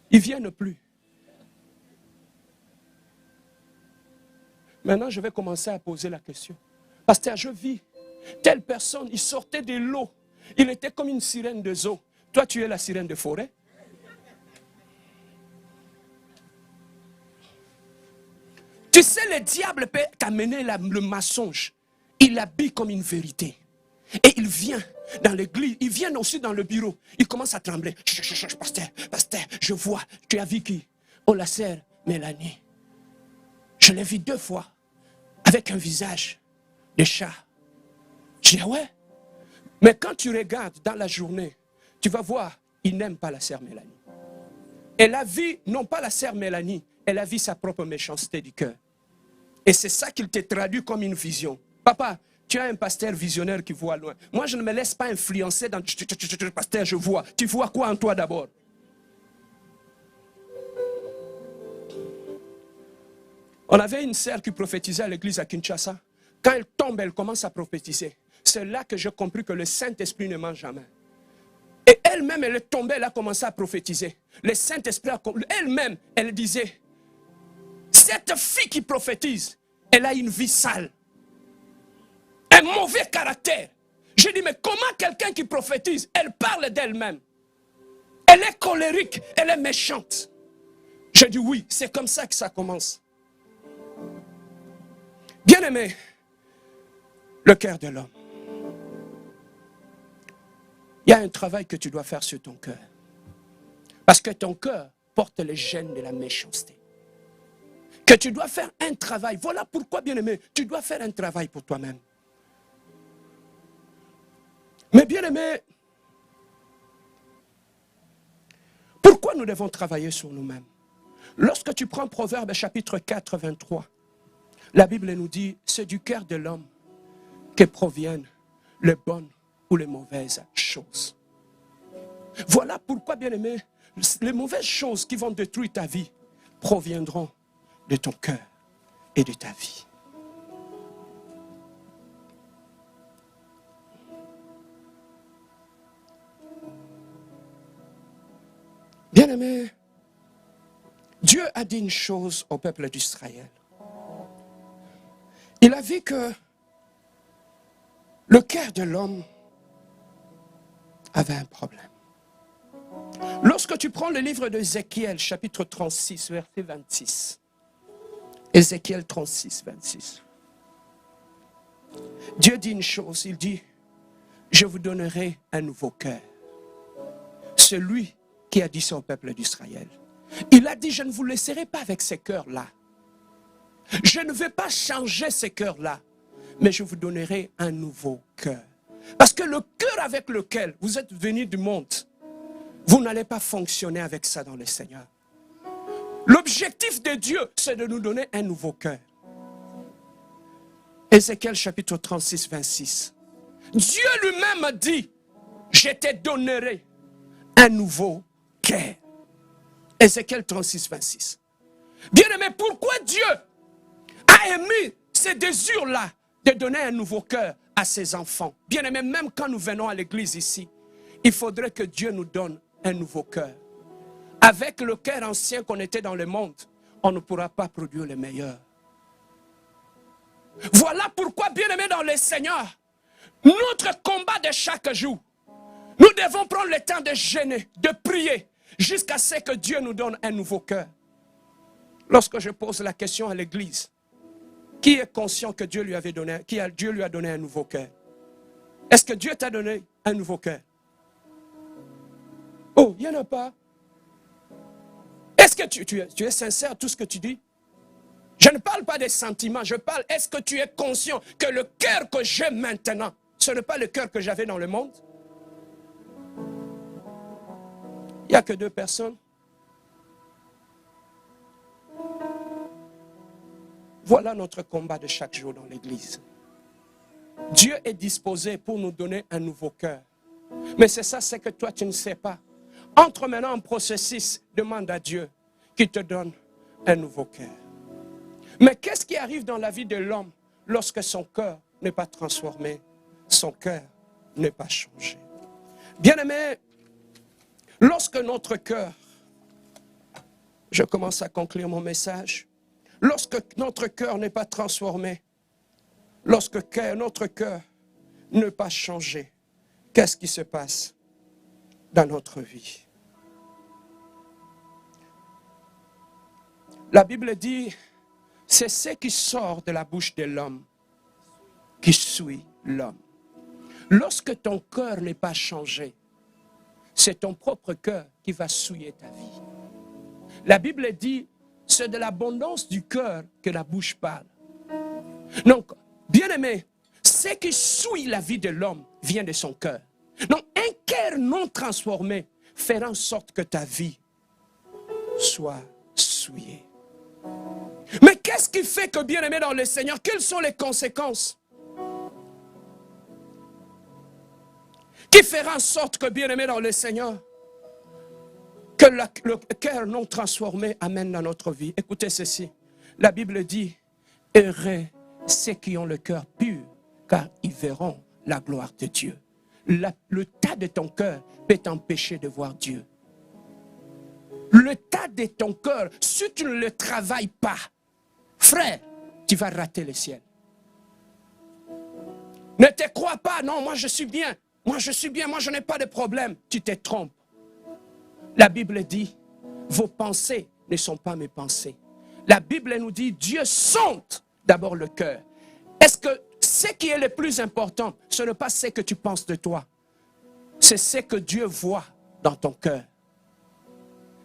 Ils ne viennent plus. Maintenant, je vais commencer à poser la question. Pasteur, je vis. Telle personne, il sortait de l'eau. Il était comme une sirène de eau. Toi, tu es la sirène de forêt. Tu sais, le diable peut t'amener le mensonge. Il l'habille comme une vérité. Et il vient dans l'église, il vient aussi dans le bureau. Il commence à trembler. Pasteur, je vois. Tu as vu qui? Oh, la sœur Mélanie. Je l'ai vue 2 fois. Avec un visage de chat. Je dis, ah ouais. Mais quand tu regardes dans la journée, tu vas voir, il n'aime pas la sœur Mélanie. Elle a vu, non pas la sœur Mélanie, elle a vu sa propre méchanceté du cœur. Et c'est ça qu'il te traduit comme une vision. Papa, tu as un pasteur visionnaire qui voit loin. Moi, je ne me laisse pas influencer dans... Pasteur, je vois. Tu vois quoi en toi d'abord? On avait une sœur qui prophétisait à l'église à Kinshasa. Quand elle tombe, elle commence à prophétiser. C'est là que j'ai compris que le Saint-Esprit ne ment jamais. Et elle-même, elle est tombée, elle a commencé à prophétiser. Le Saint-Esprit, elle-même, elle disait, cette fille qui prophétise, elle a une vie sale. Un mauvais caractère. Je dis, mais comment quelqu'un qui prophétise, elle parle d'elle-même? Elle est colérique, elle est méchante. Je dis oui, c'est comme ça que ça commence. Bien-aimé, le cœur de l'homme. Il y a un travail que tu dois faire sur ton cœur. Parce que ton cœur porte les gènes de la méchanceté. Que tu dois faire un travail. Voilà pourquoi, bien-aimé, tu dois faire un travail pour toi-même. Mais bien-aimé, pourquoi nous devons travailler sur nous-mêmes? Lorsque tu prends Proverbe chapitre 4, 23, la Bible nous dit, c'est du cœur de l'homme que proviennent les bonnes ou les mauvaises choses. Voilà pourquoi, bien-aimé, les mauvaises choses qui vont détruire ta vie proviendront de ton cœur et de ta vie. Bien-aimé, Dieu a dit une chose au peuple d'Israël. Il a vu que le cœur de l'homme avait un problème. Lorsque tu prends le livre d'Ézéchiel, chapitre 36, verset 26. Ézéchiel 36, 26. Dieu dit une chose, il dit, je vous donnerai un nouveau cœur. Celui qui a dit ça au peuple d'Israël. Il a dit, je ne vous laisserai pas avec ces cœurs-là. Je ne vais pas changer ces cœurs-là, mais je vous donnerai un nouveau cœur. Parce que le cœur avec lequel vous êtes venus du monde, vous n'allez pas fonctionner avec ça dans le Seigneur. L'objectif de Dieu, c'est de nous donner un nouveau cœur. Ézéchiel chapitre 36, 26. Dieu lui-même dit, je te donnerai un nouveau cœur. Ézéchiel 36, 26. Bien-aimé, pourquoi Dieu a émis ces désirs-là de donner un nouveau cœur à ses enfants? Bien-aimé, même quand nous venons à l'église ici, il faudrait que Dieu nous donne un nouveau cœur. Avec le cœur ancien qu'on était dans le monde, on ne pourra pas produire le meilleur. Voilà pourquoi, bien-aimés dans le Seigneur, notre combat de chaque jour, nous devons prendre le temps de jeûner, de prier, jusqu'à ce que Dieu nous donne un nouveau cœur. Lorsque je pose la question à l'église, qui est conscient que Dieu lui avait donné, Dieu lui a donné un nouveau cœur? Est-ce que Dieu t'a donné un nouveau cœur? Oh, il n'y en a pas. Est-ce que tu es sincère à tout ce que tu dis? Je ne parle pas des sentiments, je parle, est-ce que tu es conscient que le cœur que j'ai maintenant, ce n'est pas le cœur que j'avais dans le monde? Il n'y a que 2 personnes. Voilà notre combat de chaque jour dans l'église. Dieu est disposé pour nous donner un nouveau cœur. Mais c'est ça, c'est que toi tu ne sais pas. Entre maintenant en processus, demande à Dieu qu'il te donne un nouveau cœur. Mais qu'est-ce qui arrive dans la vie de l'homme lorsque son cœur n'est pas transformé, son cœur n'est pas changé? Bien-aimé, lorsque notre cœur, je commence à conclure mon message, lorsque notre cœur n'est pas transformé, lorsque notre cœur n'est pas changé, qu'est-ce qui se passe dans notre vie? La Bible dit, c'est ce qui sort de la bouche de l'homme qui suit l'homme. Lorsque ton cœur n'est pas changé, c'est ton propre cœur qui va souiller ta vie. La Bible dit, c'est de l'abondance du cœur que la bouche parle. Donc, bien-aimé, ce qui souille la vie de l'homme vient de son cœur. Donc, un cœur non transformé fera en sorte que ta vie soit souillée. Mais qu'est-ce qui fait que, bien-aimé dans le Seigneur, quelles sont les conséquences qui fera en sorte que, bien-aimé dans le Seigneur, que le cœur non transformé amène dans notre vie? Écoutez ceci, la Bible dit, heureux ceux qui ont le cœur pur, car ils verront la gloire de Dieu. Le tas de ton cœur peut t'empêcher de voir Dieu. Le tas de ton cœur, si tu ne le travailles pas, frère, tu vas rater le ciel. Ne te crois pas, non, moi je suis bien, moi je n'ai pas de problème. Tu te trompes. La Bible dit, vos pensées ne sont pas mes pensées. La Bible nous dit, Dieu sonde d'abord le cœur. Est-ce que ce qui est le plus important, ce n'est pas ce que tu penses de toi, c'est ce que Dieu voit dans ton cœur?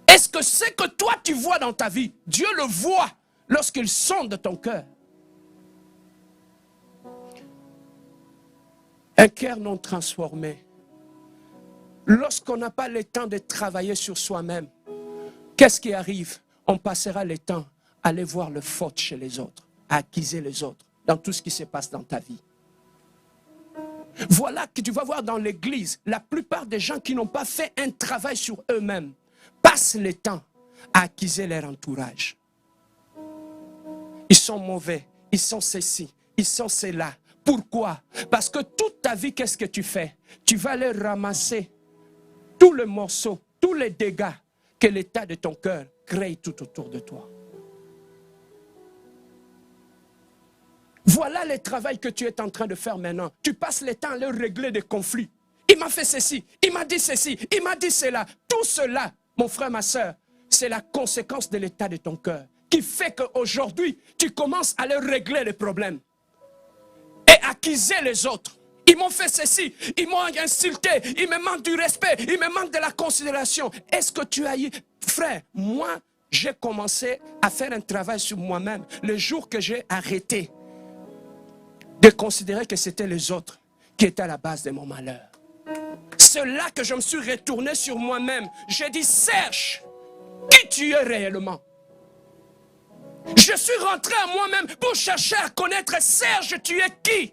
Est-ce que ce que toi tu vois dans ta vie, Dieu le voit lorsqu'il sonde ton cœur? Un cœur non transformé, lorsqu'on n'a pas le temps de travailler sur soi-même, qu'est-ce qui arrive? On passera le temps à aller voir le faute chez les autres, à accuser les autres dans tout ce qui se passe dans ta vie. Voilà que tu vas voir dans l'église, la plupart des gens qui n'ont pas fait un travail sur eux-mêmes passent le temps à accuser leur entourage. Ils sont mauvais, ils sont ceci, ils sont cela. Pourquoi? Parce que toute ta vie, qu'est-ce que tu fais? Tu vas aller ramasser tous les morceaux, tous les dégâts que l'état de ton cœur crée tout autour de toi. Voilà le travail que tu es en train de faire maintenant. Tu passes le temps à leur régler des conflits. Il m'a fait ceci, il m'a dit ceci, il m'a dit cela. Tout cela, mon frère, ma soeur, c'est la conséquence de l'état de ton cœur qui fait qu'aujourd'hui, tu commences à leur régler les problèmes et accuser les autres. Ils m'ont fait ceci, ils m'ont insulté, ils me manquent du respect, ils me manquent de la considération. Est-ce que tu as eu... Frère, moi, j'ai commencé à faire un travail sur moi-même le jour que j'ai arrêté de considérer que c'était les autres qui étaient à la base de mon malheur. C'est là que je me suis retourné sur moi-même. J'ai dit, Serge, qui tu es réellement? Je suis rentré à moi-même pour chercher à connaître Serge, tu es qui?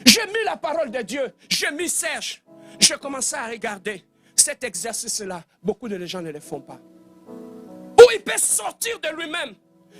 J'ai mis la parole de Dieu, j'ai mis Serge. Je commençais à regarder cet exercice-là. Beaucoup de gens ne le font pas. Où il peut sortir de lui-même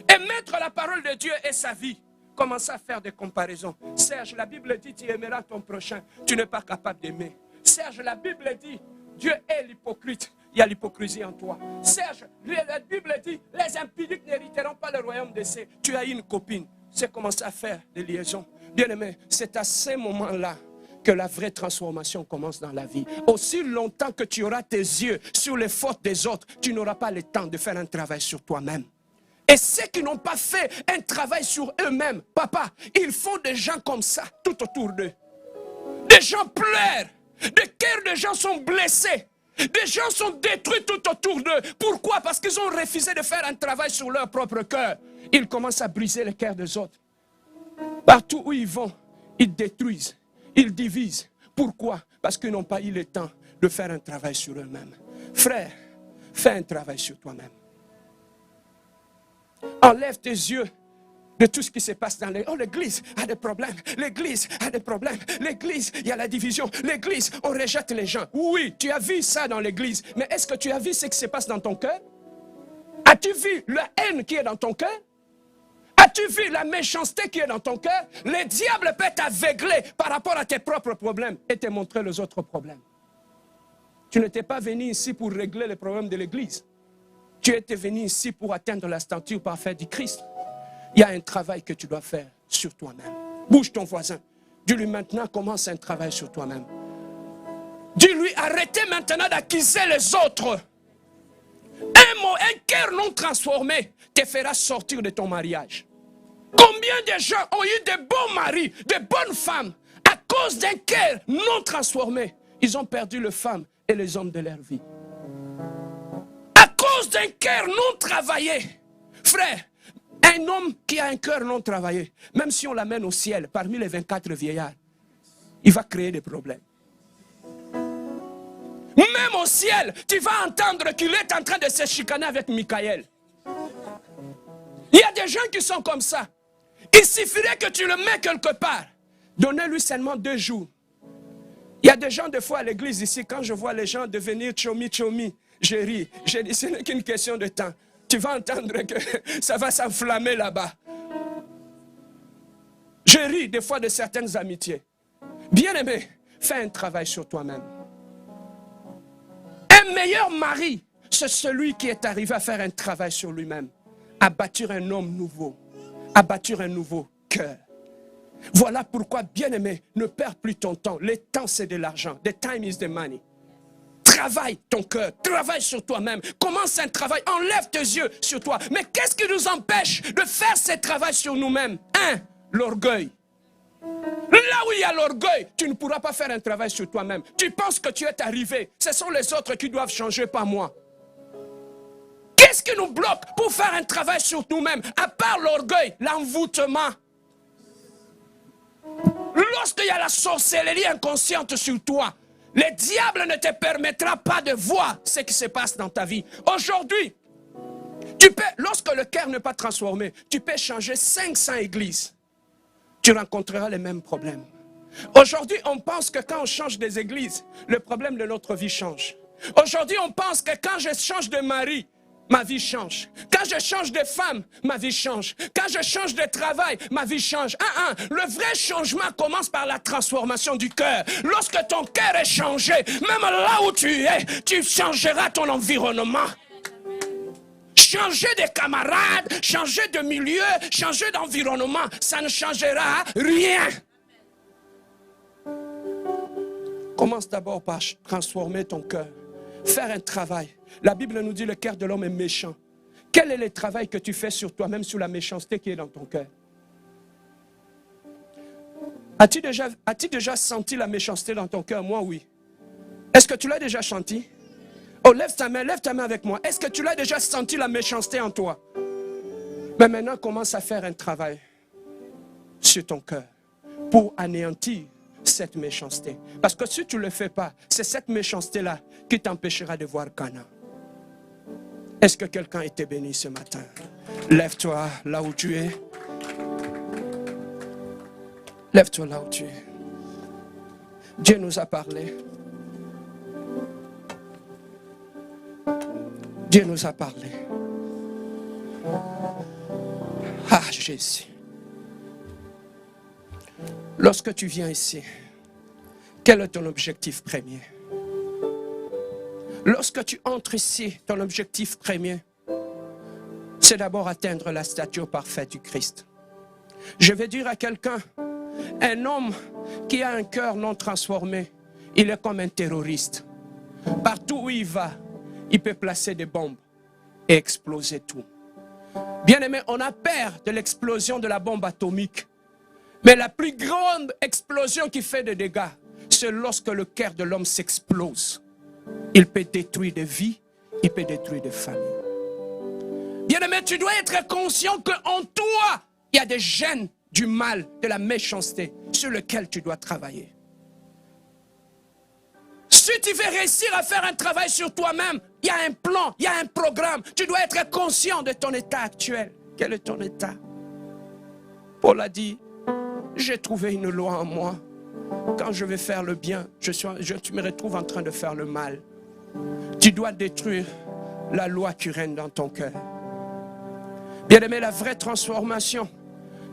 et mettre la parole de Dieu et sa vie. Commencer à faire des comparaisons. Serge, la Bible dit, tu aimeras ton prochain. Tu n'es pas capable d'aimer. Serge, la Bible dit, Dieu est l'hypocrite. Il y a l'hypocrisie en toi. Serge, la Bible dit, les impudiques n'hériteront pas le royaume des cieux. Tu as une copine. c'est commencer à faire des liaisons. Bien-aimé, c'est à ces moments-là que la vraie transformation commence dans la vie. Aussi longtemps que tu auras tes yeux sur les fautes des autres, tu n'auras pas le temps de faire un travail sur toi-même. Et ceux qui n'ont pas fait un travail sur eux-mêmes, papa, ils font des gens comme ça tout autour d'eux. Des gens pleurent, des cœurs de gens sont blessés, des gens sont détruits tout autour d'eux. Pourquoi? Parce qu'ils ont refusé de faire un travail sur leur propre cœur. Ils commencent à briser les cœurs des autres. Partout où ils vont, ils détruisent, ils divisent. Pourquoi? Parce qu'ils n'ont pas eu le temps de faire un travail sur eux-mêmes. Frère, fais un travail sur toi-même. Enlève tes yeux de tout ce qui se passe dans l'église. Oh, l'église a des problèmes. L'église a des problèmes. L'église, il y a la division. L'église, on rejette les gens. Oui, tu as vu ça dans l'église. Mais est-ce que tu as vu ce qui se passe dans ton cœur? As-tu vu la haine qui est dans ton cœur? As-tu vu la méchanceté qui est dans ton cœur? Le diable peut t'aveugler par rapport à tes propres problèmes et te montrer les autres problèmes. Tu n'étais pas venu ici pour régler les problèmes de l'église. Tu étais venu ici pour atteindre la stature parfaite du Christ. Il y a un travail que tu dois faire sur toi-même. Bouge ton voisin. Dis-lui maintenant, commence un travail sur toi-même. Dis-lui, arrêtez maintenant d'accuser les autres. Un cœur non transformé te fera sortir de ton mariage. Combien de gens ont eu de bons maris, de bonnes femmes, à cause d'un cœur non transformé? Ils ont perdu les femmes et les hommes de leur vie. À cause d'un cœur non travaillé. Frère, un homme qui a un cœur non travaillé, même si on l'amène au ciel parmi les 24 vieillards, il va créer des problèmes. Même au ciel, tu vas entendre qu'il est en train de se chicaner avec Michael. Il y a des gens qui sont comme ça. Il suffirait que tu le mets quelque part. Donnez-lui seulement 2 jours. Il y a des gens, des fois, à l'église ici, quand je vois les gens devenir chomi, je ris. Je dis, ce n'est qu'une question de temps. Tu vas entendre que ça va s'enflammer là-bas. Je ris des fois de certaines amitiés. Bien-aimé, fais un travail sur toi-même. Un meilleur mari, c'est celui qui est arrivé à faire un travail sur lui-même, à bâtir un homme nouveau, à bâtir un nouveau cœur. Voilà pourquoi, bien-aimé, ne perds plus ton temps. Le temps, c'est de l'argent. The time is the money. Travaille ton cœur, travaille sur toi-même. Commence un travail, enlève tes yeux sur toi. Mais qu'est-ce qui nous empêche de faire ce travail sur nous-mêmes? L'orgueil. Là où il y a l'orgueil, tu ne pourras pas faire un travail sur toi-même. Tu penses que tu es arrivé. Ce sont les autres qui doivent changer, pas moi. Qu'est-ce qui nous bloque pour faire un travail sur nous-mêmes? À part l'orgueil, l'envoûtement. Lorsqu'il y a la sorcellerie inconsciente sur toi, le diable ne te permettra pas de voir ce qui se passe dans ta vie. Aujourd'hui, lorsque le cœur n'est pas transformé, tu peux changer 500 églises. Tu rencontreras les mêmes problèmes. Aujourd'hui, on pense que quand on change des églises, le problème de notre vie change. Aujourd'hui, on pense que quand je change de mari, ma vie change. Quand je change de femme, ma vie change. Quand je change de travail, ma vie change. Le vrai changement commence par la transformation du cœur. Lorsque ton cœur est changé, même là où tu es, tu changeras ton environnement. Changer de camarades, changer de milieu, changer d'environnement, ça ne changera rien. Commence d'abord par transformer ton cœur. Faire un travail. La Bible nous dit que le cœur de l'homme est méchant. Quel est le travail que tu fais sur toi-même, sur la méchanceté qui est dans ton cœur? As-tu déjà senti la méchanceté dans ton cœur? Moi, oui. Est-ce que tu l'as déjà senti? Oh, lève ta main avec moi. Est-ce que tu l'as déjà senti la méchanceté en toi? Mais maintenant, commence à faire un travail sur ton cœur pour anéantir cette méchanceté. Parce que si tu ne le fais pas, c'est cette méchanceté-là qui t'empêchera de voir Cana. Est-ce que quelqu'un a été béni ce matin? Lève-toi là où tu es. Lève-toi là où tu es. Dieu nous a parlé. Dieu nous a parlé. Ah, Jésus. Lorsque tu viens ici, quel est ton objectif premier? Lorsque tu entres ici, ton objectif premier, c'est d'abord atteindre la stature parfaite du Christ. Je vais dire à quelqu'un, un homme qui a un cœur non transformé, il est comme un terroriste. Partout où il va, il peut placer des bombes et exploser tout. Bien-aimé, on a peur de l'explosion de la bombe atomique. Mais la plus grande explosion qui fait des dégâts, c'est lorsque le cœur de l'homme s'explose. Il peut détruire des vies, il peut détruire des familles. Bien-aimé, tu dois être conscient qu'en toi, il y a des gènes du mal, de la méchanceté, sur lesquels tu dois travailler. Si tu veux réussir à faire un travail sur toi-même, il y a un plan, il y a un programme. Tu dois être conscient de ton état actuel. Quel est ton état? Paul a dit, j'ai trouvé une loi en moi. Quand je vais faire le bien, je me retrouve en train de faire le mal. Tu dois détruire la loi qui règne dans ton cœur. Bien-aimé, la vraie transformation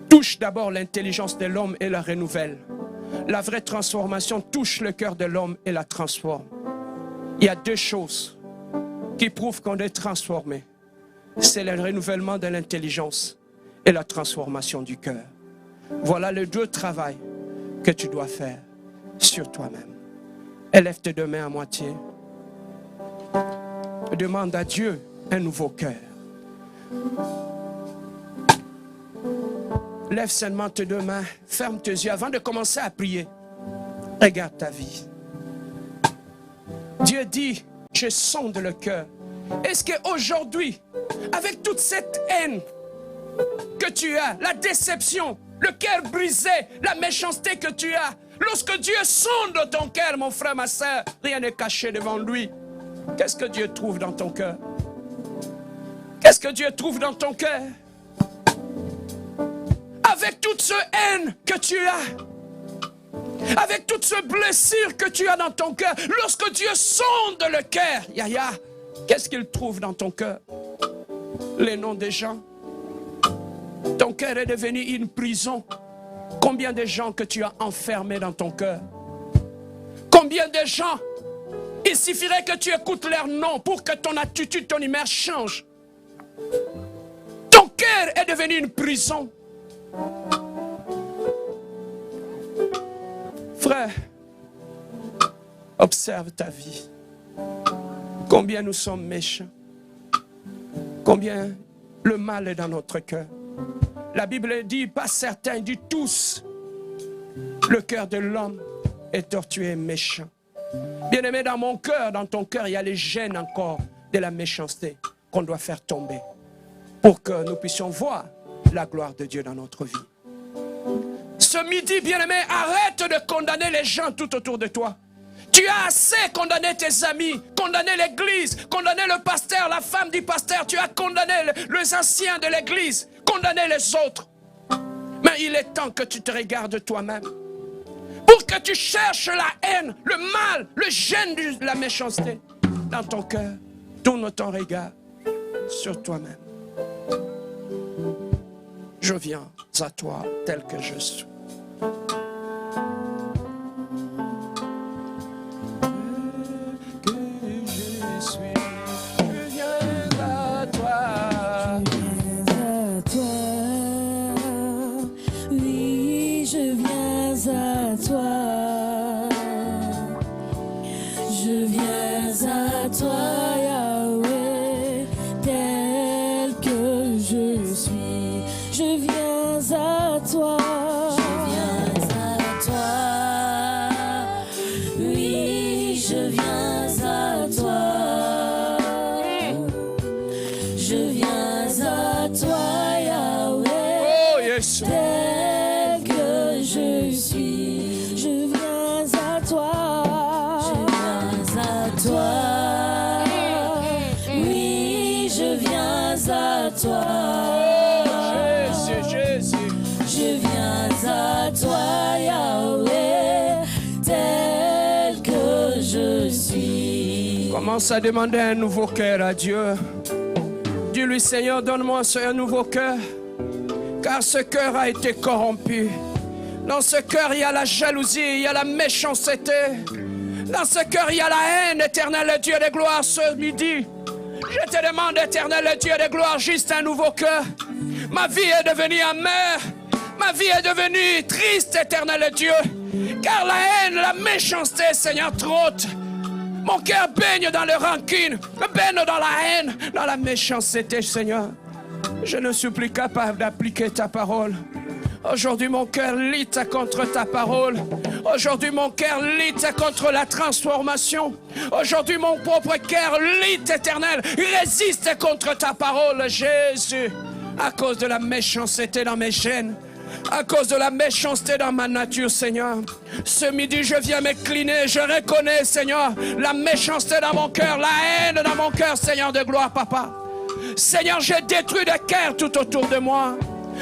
touche d'abord l'intelligence de l'homme et la renouvelle. La vraie transformation touche le cœur de l'homme et la transforme. Il y a deux choses qui prouvent qu'on est transformé. C'est le renouvellement de l'intelligence et la transformation du cœur. Voilà les deux travaux que tu dois faire sur toi-même. Élève tes deux mains à moitié. Demande à Dieu un nouveau cœur. Lève seulement tes deux mains, ferme tes yeux avant de commencer à prier. Regarde ta vie. Dieu dit, je sonde le cœur. Est-ce qu'aujourd'hui, avec toute cette haine que tu as, la déception, le cœur brisé, la méchanceté que tu as, lorsque Dieu sonde ton cœur, mon frère, ma soeur, rien n'est caché devant lui. Qu'est-ce que Dieu trouve dans ton cœur? Qu'est-ce que Dieu trouve dans ton cœur? Avec toute cette haine que tu as, avec toute cette blessure que tu as dans ton cœur, lorsque Dieu sonde le cœur, Yaya, qu'est-ce qu'il trouve dans ton cœur? Les noms des gens. Ton cœur est devenu une prison. Combien de gens que tu as enfermés dans ton cœur? Combien de gens? Il suffirait que tu écoutes leurs noms pour que ton attitude, ton humeur change. Ton cœur est devenu une prison. Frère, observe ta vie. Combien nous sommes méchants. Combien le mal est dans notre cœur. La Bible dit, pas certains, dit tous. Le cœur de l'homme est tortueux et méchant. Bien-aimé, dans mon cœur, dans ton cœur, il y a les gènes encore de la méchanceté qu'on doit faire tomber pour que nous puissions voir la gloire de Dieu dans notre vie. Ce midi, bien-aimé, arrête de condamner les gens tout autour de toi. Tu as assez condamné tes amis, condamné l'église, condamné le pasteur, la femme du pasteur. Tu as condamné les anciens de l'église, condamné les autres. Mais il est temps que tu te regardes toi-même. Pour que tu cherches la haine, le mal, le gène de la méchanceté dans ton cœur. Tourne ton regard sur toi-même. Je viens à toi tel que je suis. Commence à demander un nouveau cœur à Dieu. Dis-lui, Seigneur, donne-moi un nouveau cœur, car ce cœur a été corrompu. Dans ce cœur, il y a la jalousie, il y a la méchanceté. Dans ce cœur, il y a la haine. Éternel Dieu de gloire, ce midi, je te demande, éternel Dieu de gloire, juste un nouveau cœur. Ma vie est devenue amère. Ma vie est devenue triste, éternel Dieu. Car la haine, la méchanceté, Seigneur, trotte. Mon cœur baigne dans la rancune, baigne dans la haine, dans la méchanceté, Seigneur. Je ne suis plus capable d'appliquer ta parole. Aujourd'hui, mon cœur lutte contre ta parole. Aujourd'hui, mon cœur lutte contre la transformation. Aujourd'hui, mon propre cœur lutte, éternel, résiste contre ta parole, Jésus. À cause de la méchanceté dans mes gènes, à cause de la méchanceté dans ma nature, Seigneur. Ce midi, je viens m'incliner. Je reconnais, Seigneur, la méchanceté dans mon cœur, la haine dans mon cœur, Seigneur de gloire, Papa. Seigneur, j'ai détruit des cœurs tout autour de moi.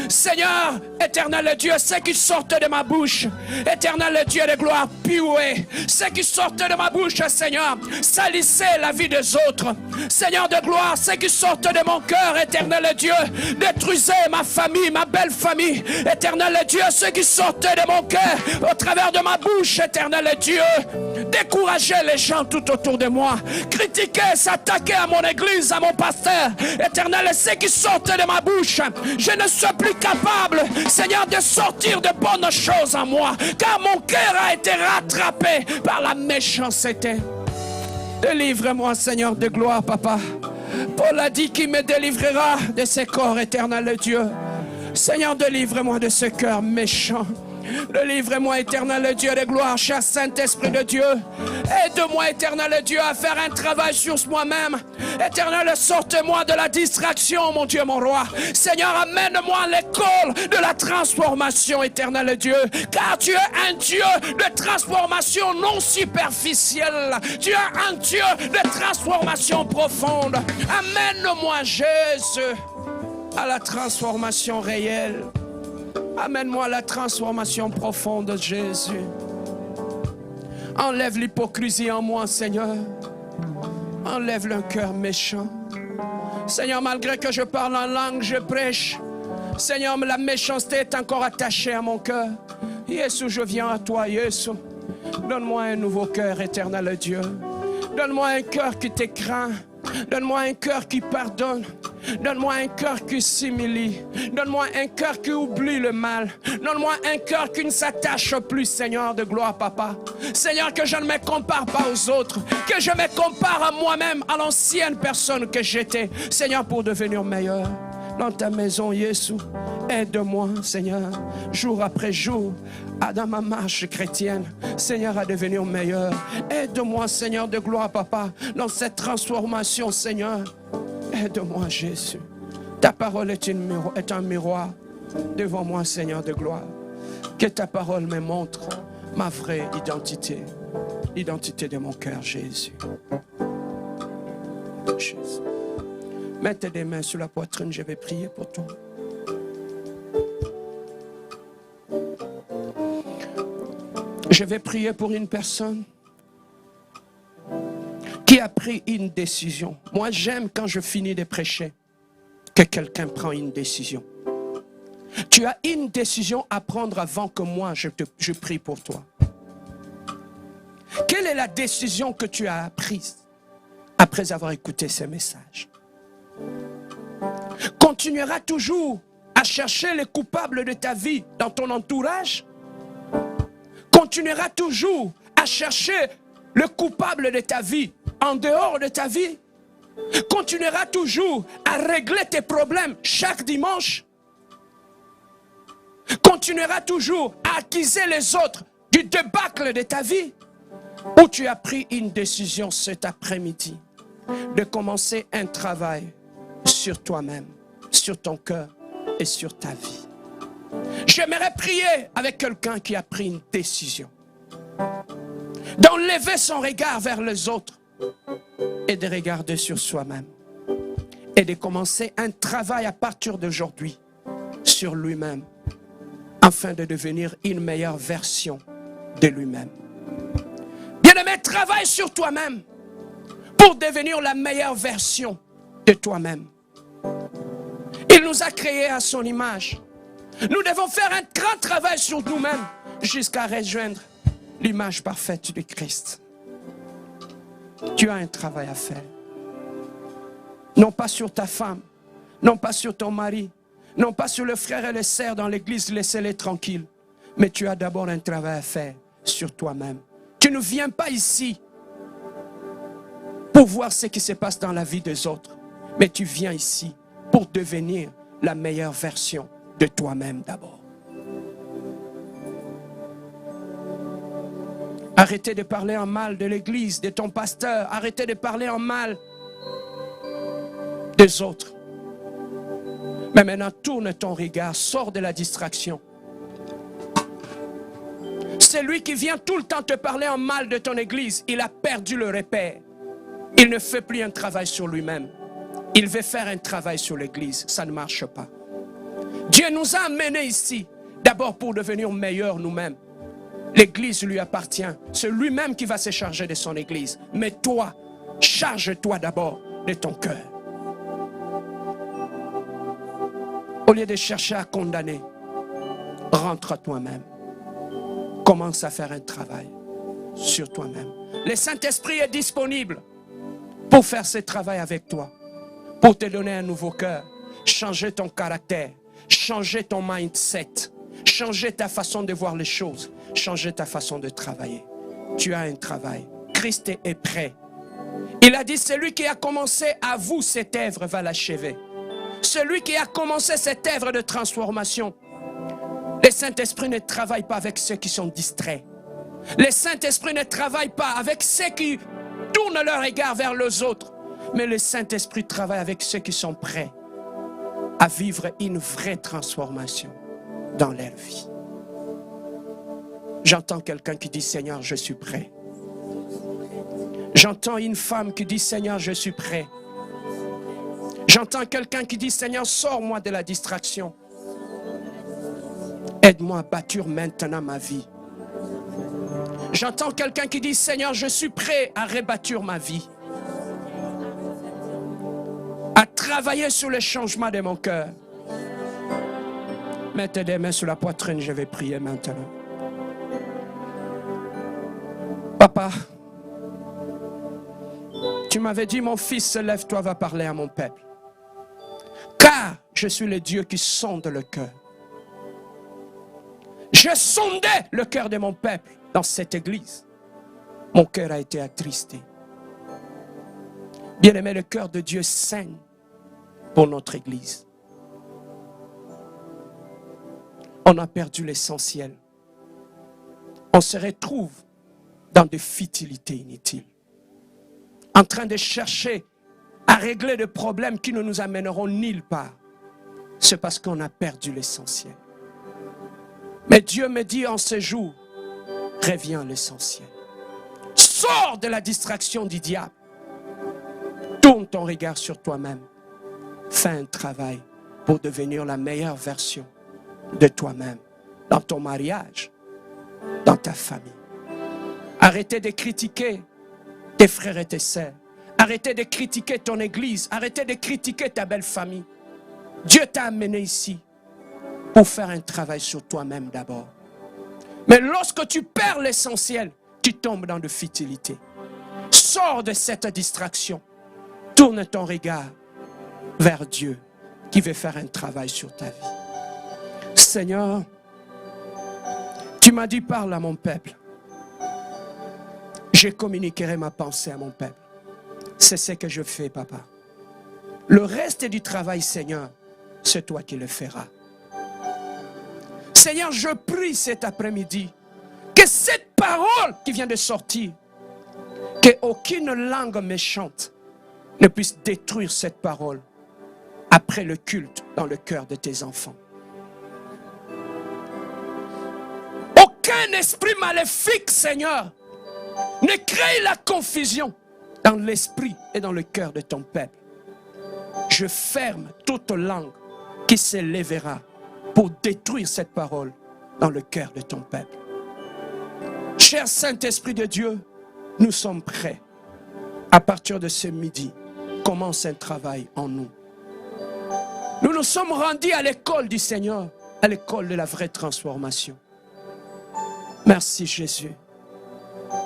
Seigneur, éternel Dieu, ce qui sortait de ma bouche, éternel Dieu de gloire, puait. Ce qui sortait de ma bouche, Seigneur, salissait la vie des autres. Seigneur de gloire, ce qui sortait de mon cœur, éternel Dieu, détruisait ma famille, ma belle famille. Éternel Dieu, ce qui sortait de mon cœur, au travers de ma bouche, éternel Dieu, décourageait les gens tout autour de moi. Critiquer, s'attaquer à mon église, à mon pasteur. Éternel, ce qui sortait de ma bouche, je ne suis plus capable, Seigneur, de sortir de bonnes choses en moi, car mon cœur a été rattrapé par la méchanceté. Délivre-moi, Seigneur de gloire, Papa. Paul a dit qu'il me délivrera de ce corps, éternel Dieu. Seigneur, délivre-moi de ce cœur méchant. Délivre-moi, éternel Dieu de gloire, cher Saint-Esprit de Dieu. Aide-moi, éternel Dieu, à faire un travail sur moi-même. Éternel, sorte-moi de la distraction, mon Dieu, mon roi. Seigneur, amène-moi à l'école de la transformation, éternel Dieu. Car tu es un Dieu de transformation non superficielle. Tu es un Dieu de transformation profonde. Amène-moi, Jésus, à la transformation réelle. Amène-moi à la transformation profonde, Jésus. Enlève l'hypocrisie en moi, Seigneur. Enlève le cœur méchant. Seigneur, malgré que je parle en langue, je prêche. Seigneur, la méchanceté est encore attachée à mon cœur. Jésus, je viens à toi, Jésus. Donne-moi un nouveau cœur, éternel Dieu. Donne-moi un cœur qui te craint. Donne-moi un cœur qui pardonne. Donne-moi un cœur qui s'humilie. Donne-moi un cœur qui oublie le mal. Donne-moi un cœur qui ne s'attache plus, Seigneur de gloire, Papa. Seigneur, que je ne me compare pas aux autres. Que je me compare à moi-même, à l'ancienne personne que j'étais. Seigneur, pour devenir meilleur. Dans ta maison, Jésus, aide-moi, Seigneur, jour après jour, dans ma marche chrétienne, Seigneur, à devenir meilleur. Aide-moi, Seigneur de gloire, Papa, dans cette transformation, Seigneur. Aide-moi, Jésus. Ta parole est un miroir devant moi, Seigneur de gloire. Que ta parole me montre ma vraie identité. L'identité de mon cœur, Jésus. Jésus. Mets tes mains sur la poitrine, je vais prier pour toi. Je vais prier pour une personne qui a pris une décision. Moi, j'aime quand je finis de prêcher que quelqu'un prend une décision. Tu as une décision à prendre avant que moi, je prie pour toi. Quelle est la décision que tu as prise après avoir écouté ces messages? Continueras toujours à chercher les coupables de ta vie dans ton entourage? Continueras toujours à chercher le coupable de ta vie en dehors de ta vie? Continueras toujours à régler tes problèmes chaque dimanche? Continueras toujours à accuser les autres du débâcle de ta vie? Ou tu as pris une décision cet après-midi de commencer un travail sur toi-même, sur ton cœur et sur ta vie? J'aimerais prier avec quelqu'un qui a pris une décision d'enlever son regard vers les autres et de regarder sur soi-même et de commencer un travail à partir d'aujourd'hui sur lui-même afin de devenir une meilleure version de lui-même. Bien-aimé, travaille sur toi-même pour devenir la meilleure version de toi-même. Il nous a créés à son image. Nous devons faire un grand travail sur nous-mêmes jusqu'à rejoindre l'image parfaite de Christ. Tu as un travail à faire. Non pas sur ta femme, non pas sur ton mari, Non pas sur les frères et les sœurs dans l'église, laissez-les tranquilles. Mais tu as d'abord un travail à faire sur toi-même. Tu ne viens pas ici pour voir ce qui se passe dans la vie des autres. Mais tu viens ici pour devenir la meilleure version de toi-même d'abord. Arrêtez de parler en mal de l'église, de ton pasteur. Arrêtez de parler en mal des autres. Mais maintenant, tourne ton regard, sors de la distraction. Celui qui vient tout le temps te parler en mal de ton église, il a perdu le repère. Il ne fait plus un travail sur lui-même. Il veut faire un travail sur l'église. Ça ne marche pas. Dieu nous a amenés ici, d'abord pour devenir meilleurs nous-mêmes. L'église lui appartient. C'est lui-même qui va se charger de son église. Mais toi, charge-toi d'abord de ton cœur. Au lieu de chercher à condamner, rentre à toi-même. Commence à faire un travail sur toi-même. Le Saint-Esprit est disponible pour faire ce travail avec toi, pour te donner un nouveau cœur, changer ton caractère, changer ton mindset, changer ta façon de voir les choses, changer ta façon de travailler. Tu as un travail. Christ est prêt. Il a dit, celui qui a commencé à vous cette œuvre va l'achever. Celui qui a commencé cette œuvre de transformation. Le Saint-Esprit ne travaille pas avec ceux qui sont distraits. Le Saint-Esprit ne travaille pas avec ceux qui tournent leur regard vers les autres. Mais le Saint-Esprit travaille avec ceux qui sont prêts à vivre une vraie transformation dans leur vie. J'entends quelqu'un qui dit, Seigneur, je suis prêt. J'entends une femme qui dit, Seigneur, je suis prêt. J'entends quelqu'un qui dit, Seigneur, sors-moi de la distraction. Aide-moi à bâtir maintenant ma vie. J'entends quelqu'un qui dit, Seigneur, je suis prêt à rebâtir ma vie. À travailler sur le changement de mon cœur. Mettez des mains sur la poitrine, je vais prier maintenant. Papa, tu m'avais dit, mon fils, lève-toi, va parler à mon peuple. Car je suis le Dieu qui sonde le cœur. Je sondais le cœur de mon peuple dans cette église. Mon cœur a été attristé. Bien-aimé, le cœur de Dieu saigne pour notre église. On a perdu l'essentiel. On se retrouve dans des futilités inutiles. En train de chercher à régler des problèmes qui ne nous amèneront nulle part. C'est parce qu'on a perdu l'essentiel. Mais Dieu me dit en ce jour, reviens à l'essentiel. Sors de la distraction du diable. Tourne ton regard sur toi-même. Fais un travail pour devenir la meilleure version de toi-même. Dans ton mariage, dans ta famille. Arrêtez de critiquer tes frères et tes sœurs. Arrêtez de critiquer ton église. Arrêtez de critiquer ta belle famille. Dieu t'a amené ici pour faire un travail sur toi-même d'abord. Mais lorsque tu perds l'essentiel, tu tombes dans de futilité. Sors de cette distraction. Tourne ton regard vers Dieu qui veut faire un travail sur ta vie. Seigneur, tu m'as dit parle à mon peuple. Je communiquerai ma pensée à mon peuple. C'est ce que je fais, papa. Le reste du travail, Seigneur, c'est toi qui le feras. Seigneur, je prie cet après-midi que cette parole qui vient de sortir, qu'aucune langue méchante ne puisse détruire cette parole après le culte dans le cœur de tes enfants. Aucun esprit maléfique, Seigneur, ne crée la confusion dans l'esprit et dans le cœur de ton peuple. Je ferme toute langue qui s'élèvera pour détruire cette parole dans le cœur de ton peuple. Cher Saint-Esprit de Dieu, nous sommes prêts. À partir de ce midi, commence un travail en nous. Nous nous sommes rendus à l'école du Seigneur, à l'école de la vraie transformation. Merci Jésus.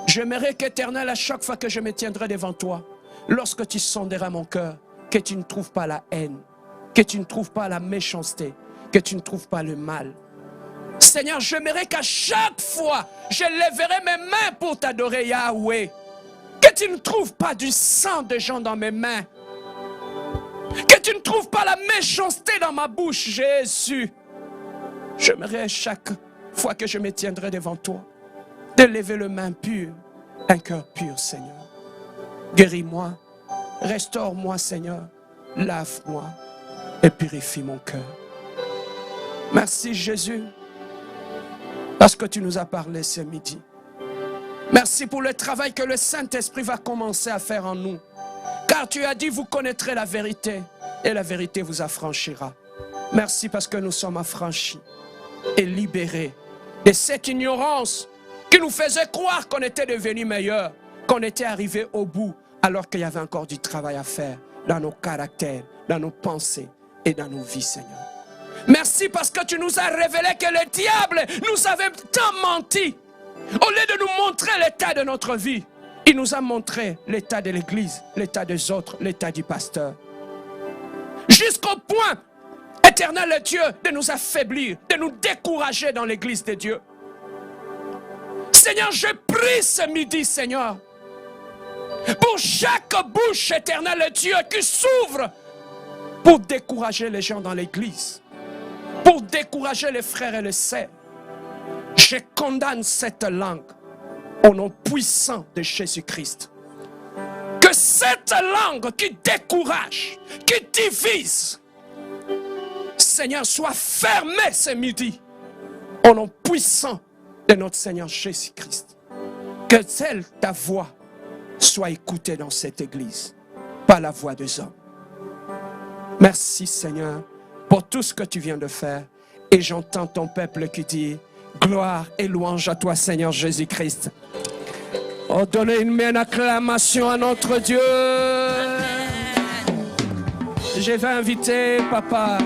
J'aimerais qu'Éternel, à chaque fois que je me tiendrai devant toi, lorsque tu sonderas mon cœur, que tu ne trouves pas la haine, que tu ne trouves pas la méchanceté, que tu ne trouves pas le mal. Seigneur, j'aimerais qu'à chaque fois, je lèverai mes mains pour t'adorer, Yahweh. Que tu ne trouves pas du sang de gens dans mes mains. Que tu ne trouves pas la méchanceté dans ma bouche, Jésus. J'aimerais chaque fois que je me tiendrai devant toi, de lever le main pur, un cœur pur, Seigneur. Guéris-moi, restaure-moi, Seigneur, lave-moi et purifie mon cœur. Merci, Jésus, parce que tu nous as parlé ce midi. Merci pour le travail que le Saint-Esprit va commencer à faire en nous. Car tu as dit, vous connaîtrez la vérité et la vérité vous affranchira. Merci parce que nous sommes affranchis et libérés de cette ignorance qui nous faisait croire qu'on était devenus meilleurs, qu'on était arrivés au bout, alors qu'il y avait encore du travail à faire dans nos caractères, dans nos pensées et dans nos vies, Seigneur. Merci parce que tu nous as révélé que le diable nous avait tant menti. Au lieu de nous montrer l'état de notre vie, il nous a montré l'état de l'Église, l'état des autres, l'état du pasteur. Jusqu'au point, éternel Dieu, de nous affaiblir, de nous décourager dans l'Église de Dieu. Seigneur, je prie ce midi, Seigneur, pour chaque bouche, éternel Dieu, qui s'ouvre pour décourager les gens dans l'Église, pour décourager les frères et les sœurs. Je condamne cette langue au nom puissant de Jésus-Christ. Que cette langue qui décourage, qui divise, Seigneur, soit fermée ce midi au nom puissant de notre Seigneur Jésus-Christ. Que ta voix soit écoutée dans cette église, pas la voix des hommes. Merci, Seigneur, pour tout ce que tu viens de faire. Et j'entends ton peuple qui dit gloire et louange à toi, Seigneur Jésus-Christ. Oh, donnez une main d'acclamation à notre Dieu. Je vais inviter Papa